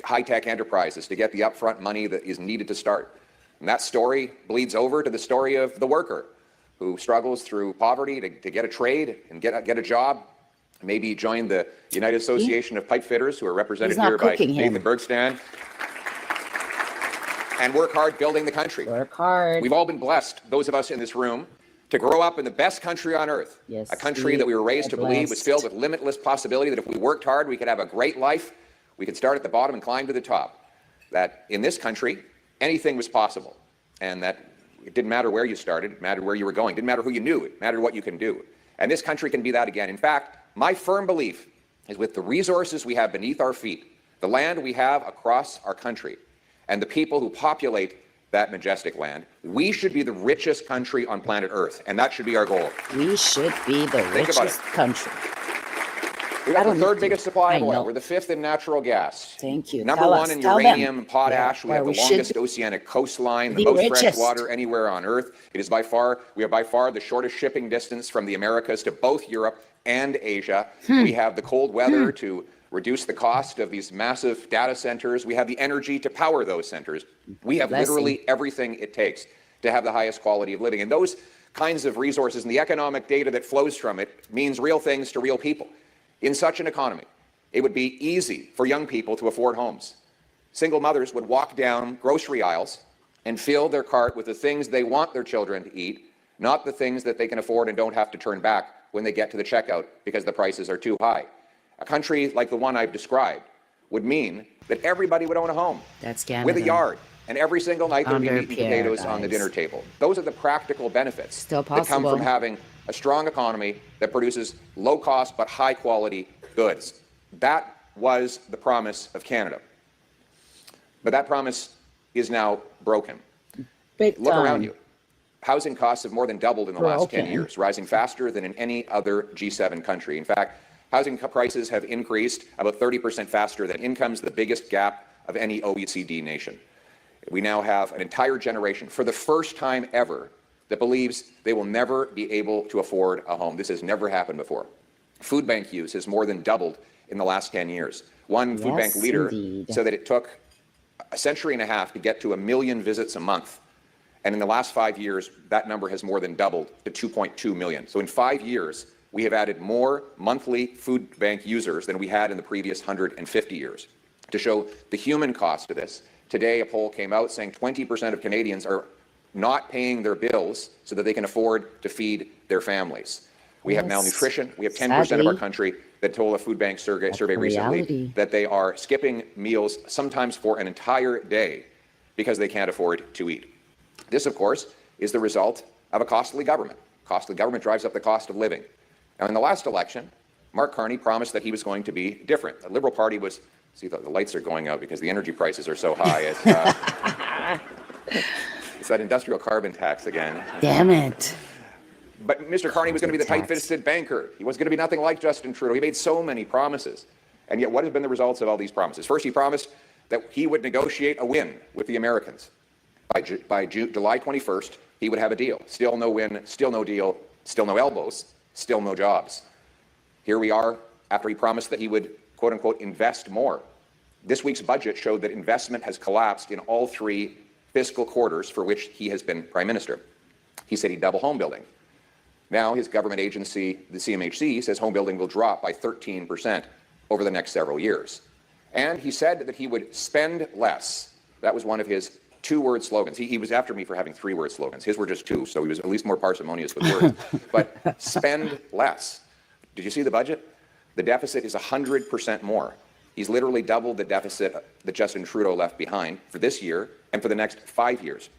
high-tech enterprises to get the upfront money that is needed to start. And that story bleeds over to the story of the worker who struggles through poverty to get a trade and get a job, maybe join the United Association of Pipe Fitters, who are represented here by Nathan Bergstand, and work hard building the country.
Work hard.
We've all been blessed, those of us in this room, to grow up in the best country on earth, a country that we were raised to believe was filled with limitless possibility, that if we worked hard, we could have a great life. We could start at the bottom and climb to the top. That in this country, anything was possible. And that it didn't matter where you started, it mattered where you were going. It didn't matter who you knew, it mattered what you can do. And this country can be that again. In fact, my firm belief is with the resources we have beneath our feet, the land we have across our country, and the people who populate that majestic land, we should be the richest country on planet Earth. And that should be our goal.
We should be the richest country.
We got the third biggest supply of oil. We're the fifth in natural gas.
Thank you.
Number one in uranium and potash. We have the longest oceanic coastline, the most fresh water anywhere on Earth. We have by far the shortest shipping distance from the Americas to both Europe and Asia. We have the cold weather to reduce the cost of these massive data centers. We have the energy to power those centers. We have literally everything it takes to have the highest quality of living. And those kinds of resources and the economic data that flows from it means real things to real people. In such an economy, it would be easy for young people to afford homes. Single mothers would walk down grocery aisles and fill their cart with the things they want their children to eat, not the things that they can afford and don't have to turn back when they get to the checkout because the prices are too high. A country like the one I've described would mean that everybody would own a home with a yard, and every single night there'd be meat and potatoes on the dinner table. Those are the practical benefits that come from having a strong economy that produces low-cost but high-quality goods. That was the promise of Canada. But that promise is now broken. Look around you. Housing costs have more than doubled in the last 10 years, rising faster than in any other G7 country. In fact, housing prices have increased about 30% faster than incomes, the biggest gap of any OECD nation. We now have an entire generation, for the first time ever, that believes they will never be able to afford a home. This has never happened before. Food bank use has more than doubled in the last 10 years. One food bank leader said that it took a century and a half to get to 1 million visits a month. And in the last 5 years, that number has more than doubled to 2.2 million. So in 5 years, we have added more monthly food bank users than we had in the previous 150 years. To show the human cost of this, today a poll came out saying 20% of Canadians are not paying their bills so that they can afford to feed their families. We have malnutrition. We have 10% of our country that told a food bank survey recently that they are skipping meals sometimes for an entire day because they can't afford to eat. This, of course, is the result of a costly government. Costly government drives up the cost of living. Now, in the last election, Mark Carney promised that he was going to be different. The Liberal Party was, see, the lights are going out because the energy prices are so high. It's that industrial carbon tax again.
Damn it.
But Mr. Carney was going to be the tight-fisted banker. He was going to be nothing like Justin Trudeau. He made so many promises. And yet, what have been the results of all these promises? First, he promised that he would negotiate a win with the Americans. By July 21st, he would have a deal. Still no win, still no deal, still no elbows, still no jobs. Here we are, after he promised that he would, quote-unquote, invest more. This week's budget showed that investment has collapsed in all three fiscal quarters for which he has been Prime Minister. He said he'd double home building. Now his government agency, the CMHC, says home building will drop by 13% over the next several years. And he said that he would spend less. That was one of his two-word slogans. He was after me for having three-word slogans. His were just two, so he was at least more parsimonious with words. But spend less. Did you see the budget? The deficit is 100% more. He's literally doubled the deficit that Justin Trudeau left behind for this year and for the next 5 years.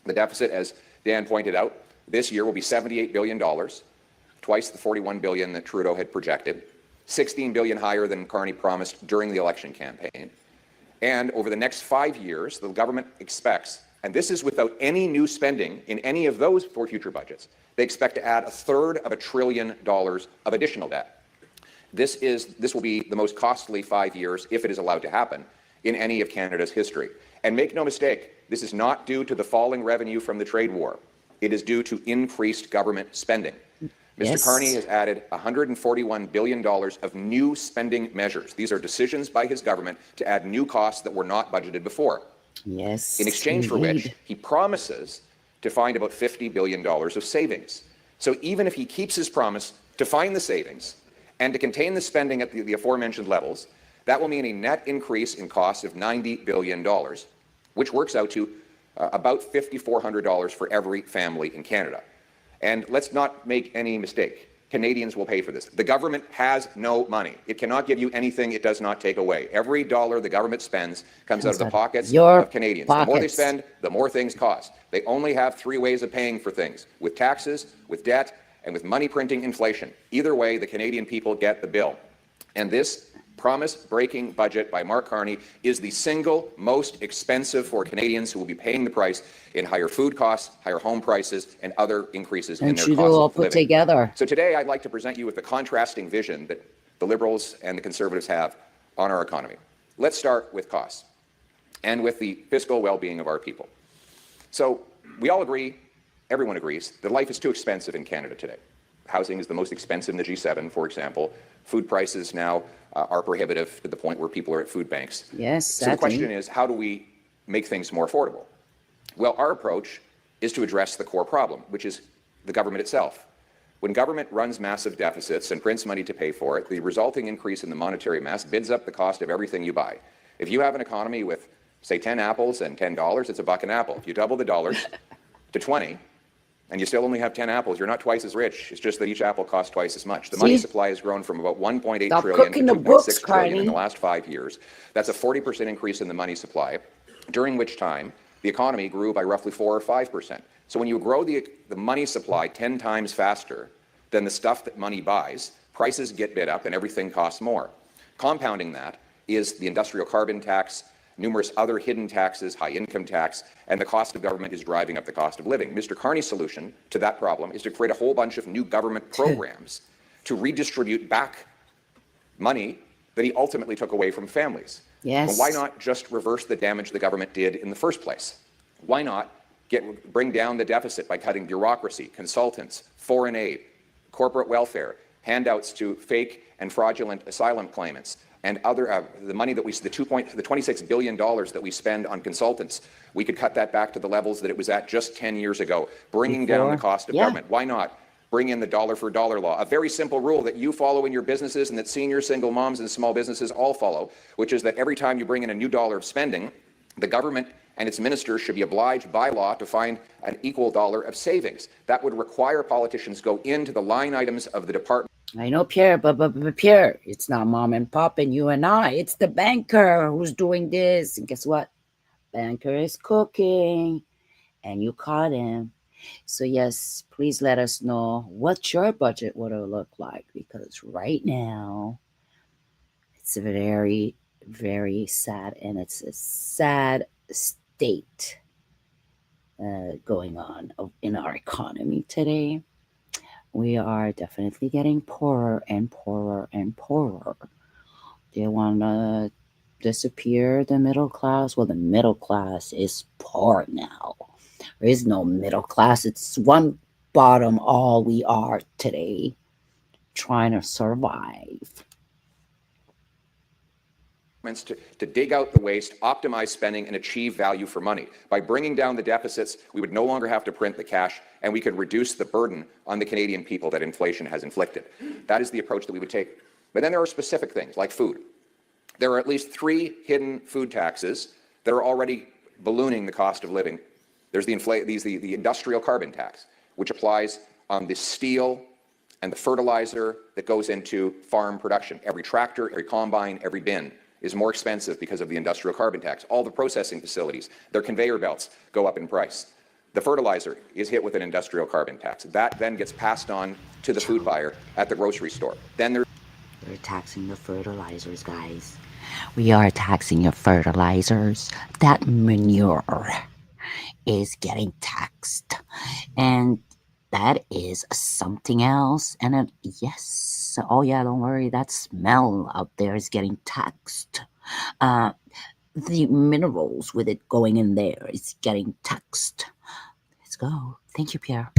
The deficit, as Dan pointed out, this year will be $78 billion, twice the $41 billion that Trudeau had projected, $16 billion higher than Carney promised during the election campaign. And over the next 5 years, the government expects, and this is without any new spending in any of those four future budgets, they expect to add $1/3 of $1 trillion of additional debt. This will be the most costly 5 years, if it is allowed to happen, in any of Canada's history. And make no mistake, this is not due to the falling revenue from the trade war. It is due to increased government spending. Mr. Carney has added $141 billion of new spending measures. These are decisions by his government to add new costs that were not budgeted before.
Yes.
In exchange for which, he promises to find about $50 billion of savings. So even if he keeps his promise to find the savings and to contain the spending at the aforementioned levels, that will mean a net increase in costs of $90 billion, which works out to about $5,400 for every family in Canada. And let's not make any mistake. Canadians will pay for this. The government has no money. It cannot give you anything it does not take away. Every dollar the government spends comes out of the pockets of Canadians. The more they spend, the more things cost. They only have three ways of paying for things: with taxes, with debt, and with money printing inflation. Either way, the Canadian people get the bill. And this promise-breaking budget by Mark Carney is the single most expensive for Canadians, who will be paying the price in higher food costs, higher home prices, and other increases in their cost of living.
Together.
So today, I'd like to present you with the contrasting vision that the Liberals and the Conservatives have on our economy. Let's start with costs and with the fiscal well-being of our people. So we all agree, everyone agrees, that life is too expensive in Canada today. Housing is the most expensive in the G7, for example. Food prices now are prohibitive to the point where people are at food banks.
Yes,
so the question is, how do we make things more affordable? Well, our approach is to address the core problem, which is the government itself. When government runs massive deficits and prints money to pay for it, the resulting increase in the monetary mass bids up the cost of everything you buy. If you have an economy with, say, 10 apples and $10, it's $1 an apple. If you double the dollars to 20, and you still only have 10 apples, you're not twice as rich. It's just that each apple costs twice as much. The money supply has grown from about 1.8 trillion to 2.6 trillion in the last 5 years. That's a 40% increase in the money supply, during which time the economy grew by roughly 4 or 5%. So when you grow the money supply 10 times faster than the stuff that money buys, prices get bid up and everything costs more. Compounding that is the industrial carbon tax, numerous other hidden taxes, high income tax, and the cost of government is driving up the cost of living. Mr. Carney's solution to that problem is to create a whole bunch of new government programs to redistribute back money that he ultimately took away from families.
Yes.
Well, why not just reverse the damage the government did in the first place? Why not bring down the deficit by cutting bureaucracy, consultants, foreign aid, corporate welfare, handouts to fake and fraudulent asylum claimants, and other the money that the $26 billion that we spend on consultants, we could cut that back to the levels that it was at just 10 years ago, bringing down the cost of government. Why not bring in the dollar for dollar law? A very simple rule that you follow in your businesses and that senior single moms and small businesses all follow, which is that every time you bring in a new dollar of spending, the government and its ministers should be obliged by law to find an equal dollar of savings. That would require politicians go into the line items of the department.
I know, Pierre, but Pierre, it's not mom and pop and you and I. It's the banker who's doing this. And guess what? Banker is cooking, and you caught him. So yes, please let us know what your budget would look like, because right now it's a very, very sad, and it's a sad state going on in our economy today. We are definitely getting poorer and poorer and poorer. They want to disappear the middle class. Well, the middle class is poor now. There is no middle class. It's one bottom all we are today, trying to survive.
to dig out the waste, optimize spending, and achieve value for money. By bringing down the deficits, we would no longer have to print the cash, and we could reduce the burden on the Canadian people that inflation has inflicted. That is the approach that we would take. But then there are specific things like food. There are at least 3 hidden food taxes that are already ballooning the cost of living. There's the industrial carbon tax, which applies on the steel and the fertilizer that goes into farm production. Every tractor, every combine, every bin is more expensive because of the industrial carbon tax. All the processing facilities, their conveyor belts go up in price. The fertilizer is hit with an industrial carbon tax. That then gets passed on to the food buyer at the grocery store. Then
we're taxing the fertilizers, guys. We are taxing your fertilizers. That manure is getting taxed. And that is something else. And yes, oh yeah, don't worry, that smell out there is getting taxed. The minerals with it going in there is getting taxed. Let's go. Thank you, Pierre.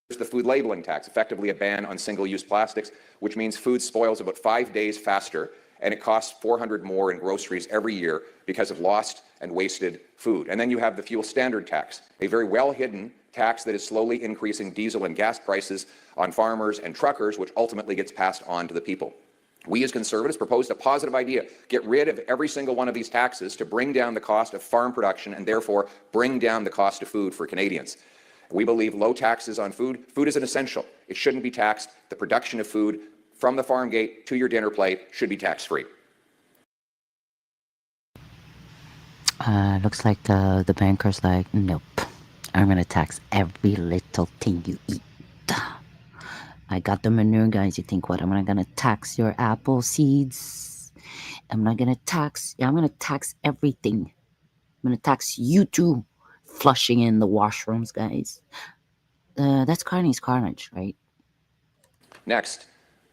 There's the food labeling tax, effectively a ban on single-use plastics, which means food spoils about 5 days faster, and it costs $400 more in groceries every year because of lost and wasted food. And then you have the fuel standard tax, a very well-hidden tax that is slowly increasing diesel and gas prices on farmers and truckers, which ultimately gets passed on to the people. We as Conservatives proposed a positive idea: get rid of every single one of these taxes to bring down the cost of farm production and therefore bring down the cost of food for Canadians. We believe low taxes on food. Food is an essential. It shouldn't be taxed. The production of food from the farm gate to your dinner plate should be tax-free.
Looks like the banker's like, nope. I'm going to tax every little thing you eat. I got the manure, guys. You think what? I'm not going to tax your apple seeds. I'm not going to tax. I'm going to tax everything. I'm going to tax you too. Flushing in the washrooms, guys. That's Carney's carnage, right?
Next,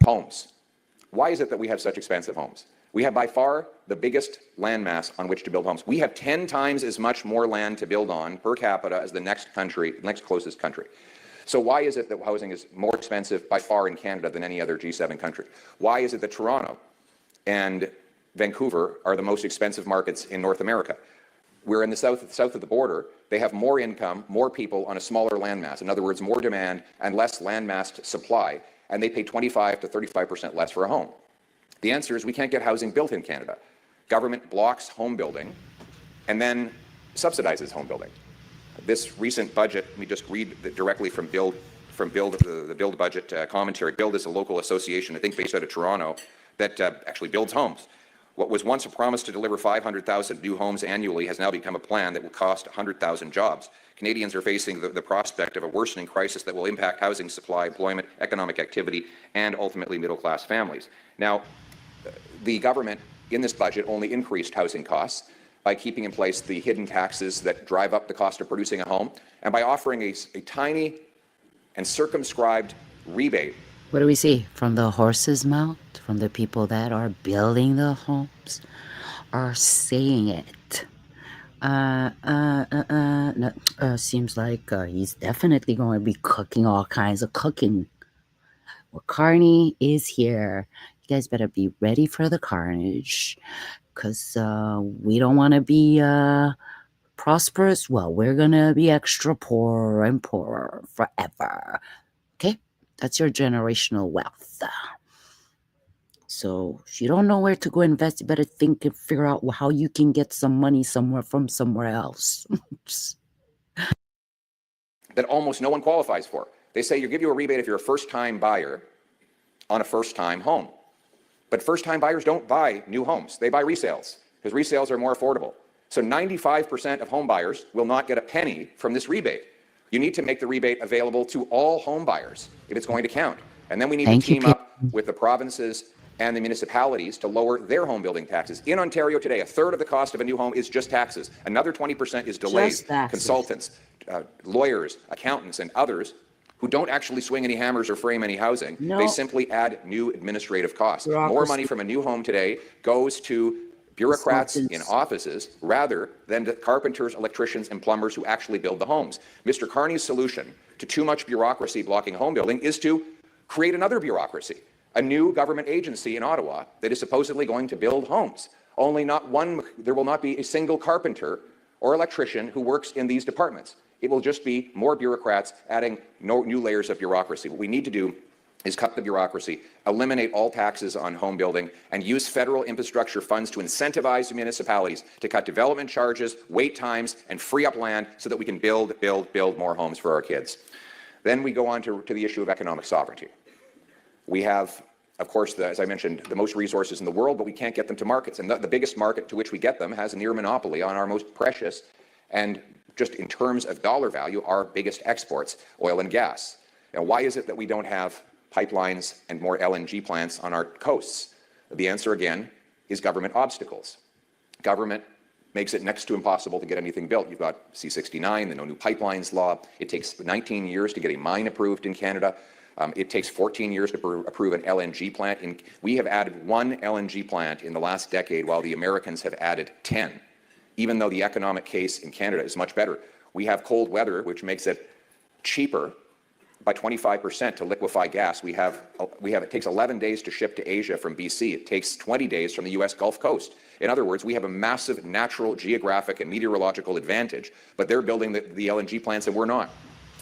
homes. Why is it that we have such expensive homes? We have by far the biggest land mass on which to build homes. We have 10 times as much more land to build on per capita as the next closest country. So why is it that housing is more expensive by far in Canada than any other G7 country? Why is it that Toronto and Vancouver are the most expensive markets in North America? We're in the south of the border. They have more income, more people on a smaller landmass. In other words, more demand and less landmassed supply, and they pay 25 to 35% less for a home. The answer is we can't get housing built in Canada. Government blocks home building and then subsidizes home building. This recent budget, let me just read directly from Build, the Build budget commentary. Build is a local association, I think based out of Toronto, that actually builds homes. What was once a promise to deliver 500,000 new homes annually has now become a plan that will cost 100,000 jobs. Canadians are facing the prospect of a worsening crisis that will impact housing supply, employment, economic activity, and ultimately middle-class families. Now, the government in this budget only increased housing costs by keeping in place the hidden taxes that drive up the cost of producing a home, and by offering a tiny and circumscribed rebate.
What do we see from the horse's mouth? From the people that are building the homes are saying it. Seems like he's definitely going to be cooking all kinds of cooking. Well, Carney is here. You guys better be ready for the carnage, because we don't want to be prosperous. Well, we're going to be extra poor and poorer forever. Okay? That's your generational wealth. So if you don't know where to go invest, you better think and figure out how you can get some money somewhere from somewhere else.
That almost no one qualifies for. They say you give you a rebate if you're a first-time buyer on a first-time home. But first-time buyers don't buy new homes. They buy resales because resales are more affordable. So 95% of home buyers will not get a penny from this rebate. You need to make the rebate available to all home buyers if it's going to count. And then we need to team up with the provinces and the municipalities to lower their home building taxes. In Ontario today, a third of the cost of a new home is just taxes. Another 20% is delays, consultants, lawyers, accountants, and others who don't actually swing any hammers or frame any housing. No. They simply add new administrative costs. More money from a new home today goes to bureaucrats in offices rather than to carpenters, electricians, and plumbers who actually build the homes. Mr. Carney's solution to too much bureaucracy blocking home building is to create another bureaucracy. a new government agency in Ottawa that is supposedly going to build homes. There will not be a single carpenter or electrician who works in these departments. It will just be more bureaucrats adding new layers of bureaucracy. What we need to do is cut the bureaucracy, eliminate all taxes on home building, and use federal infrastructure funds to incentivize municipalities to cut development charges, wait times, and free up land so that we can build more homes for our kids. Then we go on to the issue of economic sovereignty. We have, of course, as I mentioned, the most resources in the world, but we can't get them to markets. And the biggest market to which we get them has a near monopoly on our most precious and, just in terms of dollar value, our biggest exports, oil and gas. Now, why is it that we don't have pipelines and more LNG plants on our coasts? The answer, again, is government obstacles. Government makes it next to impossible to get anything built. You've got C-69, the No New Pipelines law. It takes 19 years to get a mine approved in Canada. It takes 14 years to approve an LNG plant. We have added one LNG plant in the last decade, while the Americans have added 10, even though the economic case in Canada is much better. We have cold weather, which makes it cheaper by 25% to liquefy gas. It takes 11 days to ship to Asia from BC. It takes 20 days from the US Gulf Coast. In other words, we have a massive natural, geographic, and meteorological advantage, but they're building the LNG plants and we're not.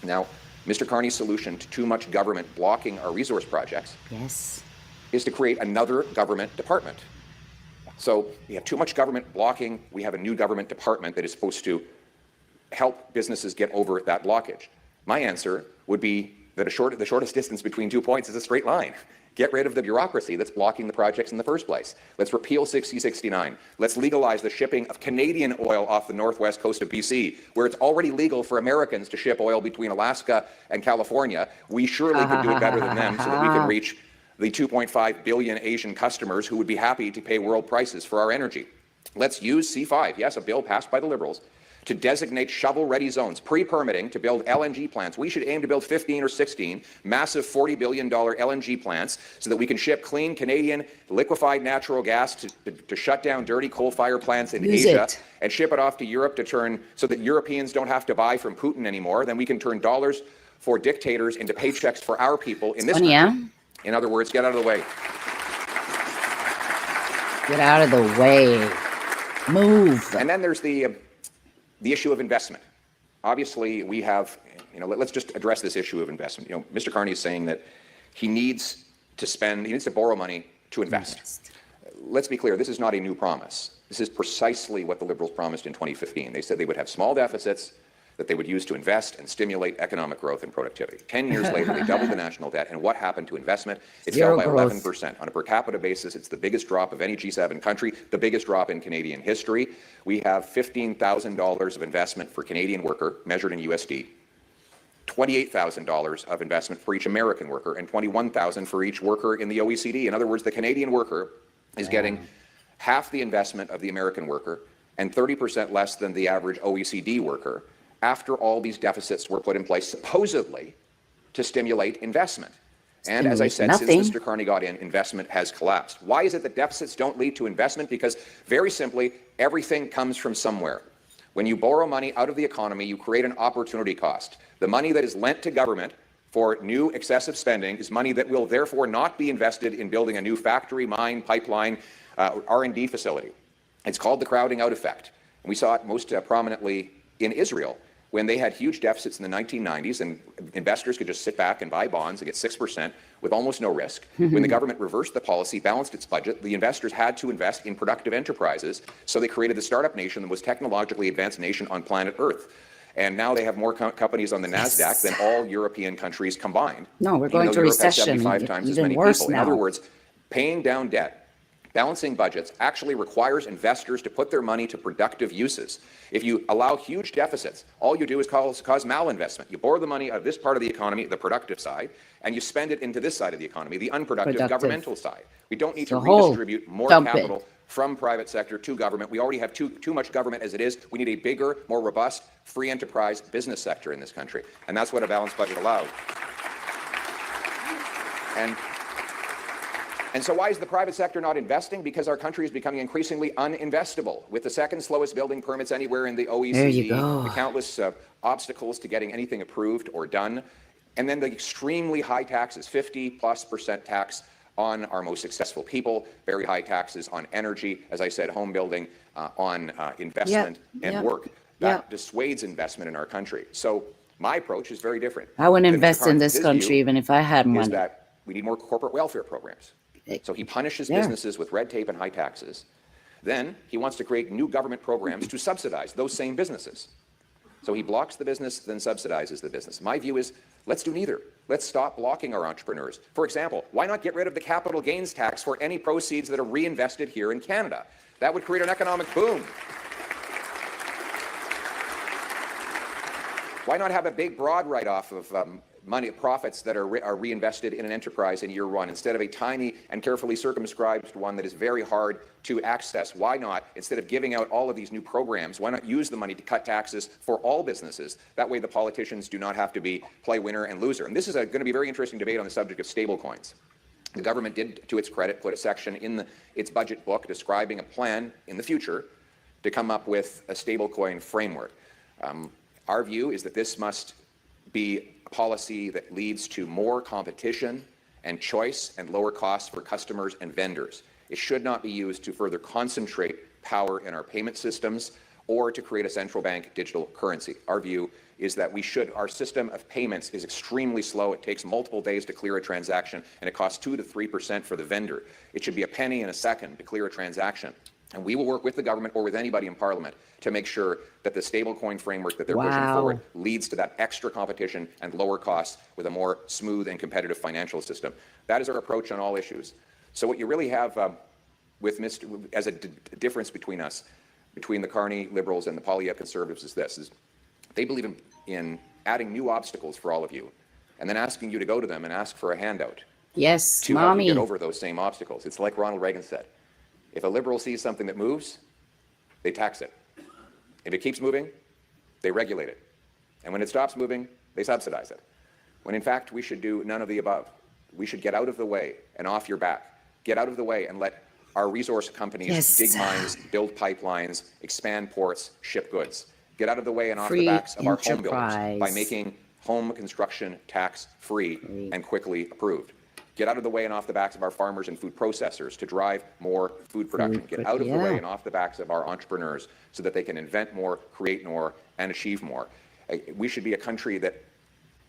Now, Mr. Carney's solution to too much government blocking our resource projects is to create another government department. So we have too much government blocking. We have a new government department that is supposed to help businesses get over that blockage. My answer would be that the shortest distance between 2 points is a straight line. Get rid of the bureaucracy that's blocking the projects in the first place. Let's repeal 6069. Let's legalize the shipping of Canadian oil off the northwest coast of BC, where it's already legal for Americans to ship oil between Alaska and California. We surely could do it better than them so that we can reach the 2.5 billion Asian customers who would be happy to pay world prices for our energy. Let's use C5, yes, a bill passed by the Liberals, to designate shovel-ready zones, pre-permitting to build LNG plants. We should aim to build 15 or 16 massive $40 billion LNG plants so that we can ship clean Canadian liquefied natural gas to shut down dirty coal-fired plants in Asia and ship it off to Europe so that Europeans don't have to buy from Putin anymore. Then we can turn dollars for dictators into paychecks for our people in this country. In other words, get out of the way.
Get out of the way. Move.
And then there's the issue of investment. Obviously, we have, let's just address this issue of investment. Mr. Carney is saying that he needs to borrow money to invest. Let's be clear, this is not a new promise. This is precisely what the Liberals promised in 2015. They said they would have small deficits that they would use to invest and stimulate economic growth and productivity. 10 years later, they doubled the national debt, and what happened to investment? It fell by 11%. On a per capita basis, it's the biggest drop of any G7 country, the biggest drop in Canadian history. We have $15,000 of investment for Canadian worker, measured in USD, $28,000 of investment for each American worker, and $21,000 for each worker in the OECD. In other words, the Canadian worker is getting half the investment of the American worker and 30% less than the average OECD worker, after all these deficits were put in place, supposedly to stimulate investment. And as I said, since Mr. Carney got in, investment has collapsed. Why is it that deficits don't lead to investment? Because very simply, everything comes from somewhere. When you borrow money out of the economy, you create an opportunity cost. The money that is lent to government for new excessive spending is money that will therefore not be invested in building a new factory, mine, pipeline, R&D facility. It's called the crowding out effect. And we saw it most prominently in Israel, when they had huge deficits in the 1990s and investors could just sit back and buy bonds and get 6% with almost no risk. When the government reversed the policy, balanced its budget, the investors had to invest in productive enterprises, so they created the startup nation, the most technologically advanced nation on planet Earth. And now they have more companies on the NASDAQ than all European countries combined.
No, we're going to recession.
75 times as many
worse
people.
Now.
In other words, paying down debt, balancing budgets actually requires investors to put their money to productive uses. If you allow huge deficits, all you do is cause malinvestment. You borrow the money out of this part of the economy, the productive side, and you spend it into this side of the economy, the unproductive governmental side. We don't need to redistribute more capital from private sector to government. We already have too much government as it is. We need a bigger, more robust, free enterprise business sector in this country. And that's what a balanced budget allows. And so why is the private sector not investing? Because our country is becoming increasingly uninvestable. With the second slowest building permits anywhere in the OECD, the countless obstacles to getting anything approved or done, and then the extremely high taxes, 50+% tax on our most successful people, very high taxes on energy, as I said, home building, on investment and work. That dissuades investment in our country. So my approach is very different.
I wouldn't invest in this country even if I had money.
Is that we need more corporate welfare programs. So he punishes businesses with red tape and high taxes. Then he wants to create new government programs to subsidize those same businesses. So he blocks the business, then subsidizes the business. My view is, let's do neither. Let's stop blocking our entrepreneurs. For example, why not get rid of the capital gains tax for any proceeds that are reinvested here in Canada? That would create an economic boom. Why not have a big, broad write-off of money, profits that are reinvested in an enterprise in year one, instead of a tiny and carefully circumscribed one that is very hard to access? Why not, instead of giving out all of these new programs, why not use the money to cut taxes for all businesses? That way the politicians do not have to play winner and loser. And this is going to be a very interesting debate on the subject of stablecoins. The government did, to its credit, put a section in its budget book describing a plan in the future to come up with a stablecoin framework. Our view is that this must be a policy that leads to more competition and choice and lower costs for customers and vendors. It should not be used to further concentrate power in our payment systems or to create a central bank digital currency. Our view is that our system of payments is extremely slow. It takes multiple days to clear a transaction, and it costs 2 to 3% for the vendor. It should be a penny in a second to clear a transaction. And we will work with the government or with anybody in Parliament to make sure that the stablecoin framework that they're pushing forward leads to that extra competition and lower costs with a more smooth and competitive financial system. That is our approach on all issues. So what you really have as a difference between us, between the Carney Liberals and the Poilievre Conservatives is this, is they believe in adding new obstacles for all of you and then asking you to go to them and ask for a handout.
Yes,
to help you get over those same obstacles. It's like Ronald Reagan said. If a liberal sees something that moves, they tax it. If it keeps moving, they regulate it. And when it stops moving, they subsidize it. When in fact, we should do none of the above. We should get out of the way and off your back. Get out of the way and let our resource companies dig mines, build pipelines, expand ports, ship goods. Get out of the way and off the backs of our home builders by making home construction tax free and quickly approved. Get out of the way and off the backs of our farmers and food processors to drive more food production. Get out of the way and off the backs of our entrepreneurs so that they can invent more, create more, and achieve more. We should be a country that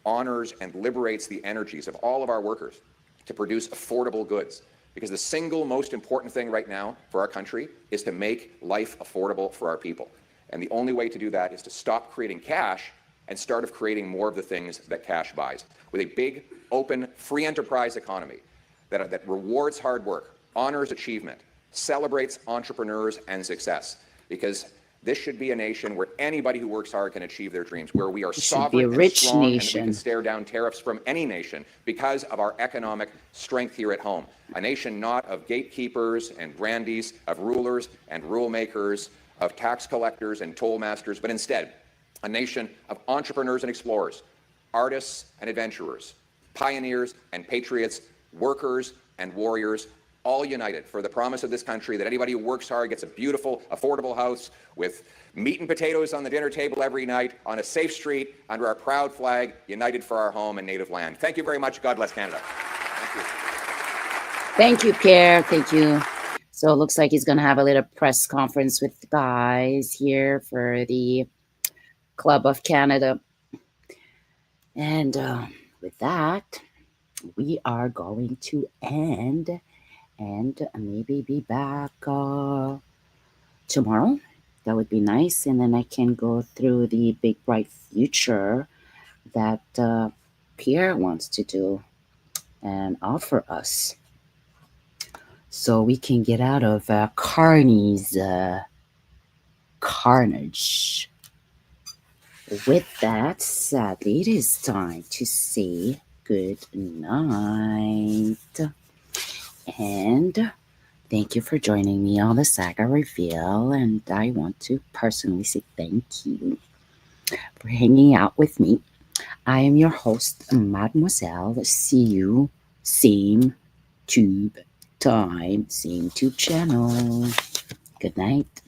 honors and liberates the energies of all of our workers to produce affordable goods. Because the single most important thing right now for our country is to make life affordable for our people. And the only way to do that is to stop creating cash and start creating more of the things that cash buys. With a big, open, free enterprise economy that rewards hard work, honors achievement, celebrates entrepreneurs and success. Because this should be a nation where anybody who works hard can achieve their dreams, where we are sovereign and strong and we can stare down tariffs from any nation because of our economic strength here at home. A nation not of gatekeepers and brandies, of rulers and rule makers, of tax collectors and toll masters, but instead a nation of entrepreneurs and explorers, artists and adventurers, pioneers and patriots, workers and warriors, all united for the promise of this country that anybody who works hard gets a beautiful, affordable house with meat and potatoes on the dinner table every night, on a safe street, under our proud flag, united for our home and native land. Thank you very much. God bless Canada. Thank you.
Thank you, Pierre. Thank you. So it looks like he's going to have a little press conference with the guys here for the Club of Canada. And with that, we are going to end and maybe be back tomorrow. That would be nice. And then I can go through the big, bright future that Pierre wants to do and offer us. So we can get out of Carney's carnage. With that, sadly, it is time to say good night. And thank you for joining me on the Saga Reveal. And I want to personally say thank you for hanging out with me. I am your host, Mademoiselle. See you same tube time, same tube channel. Good night.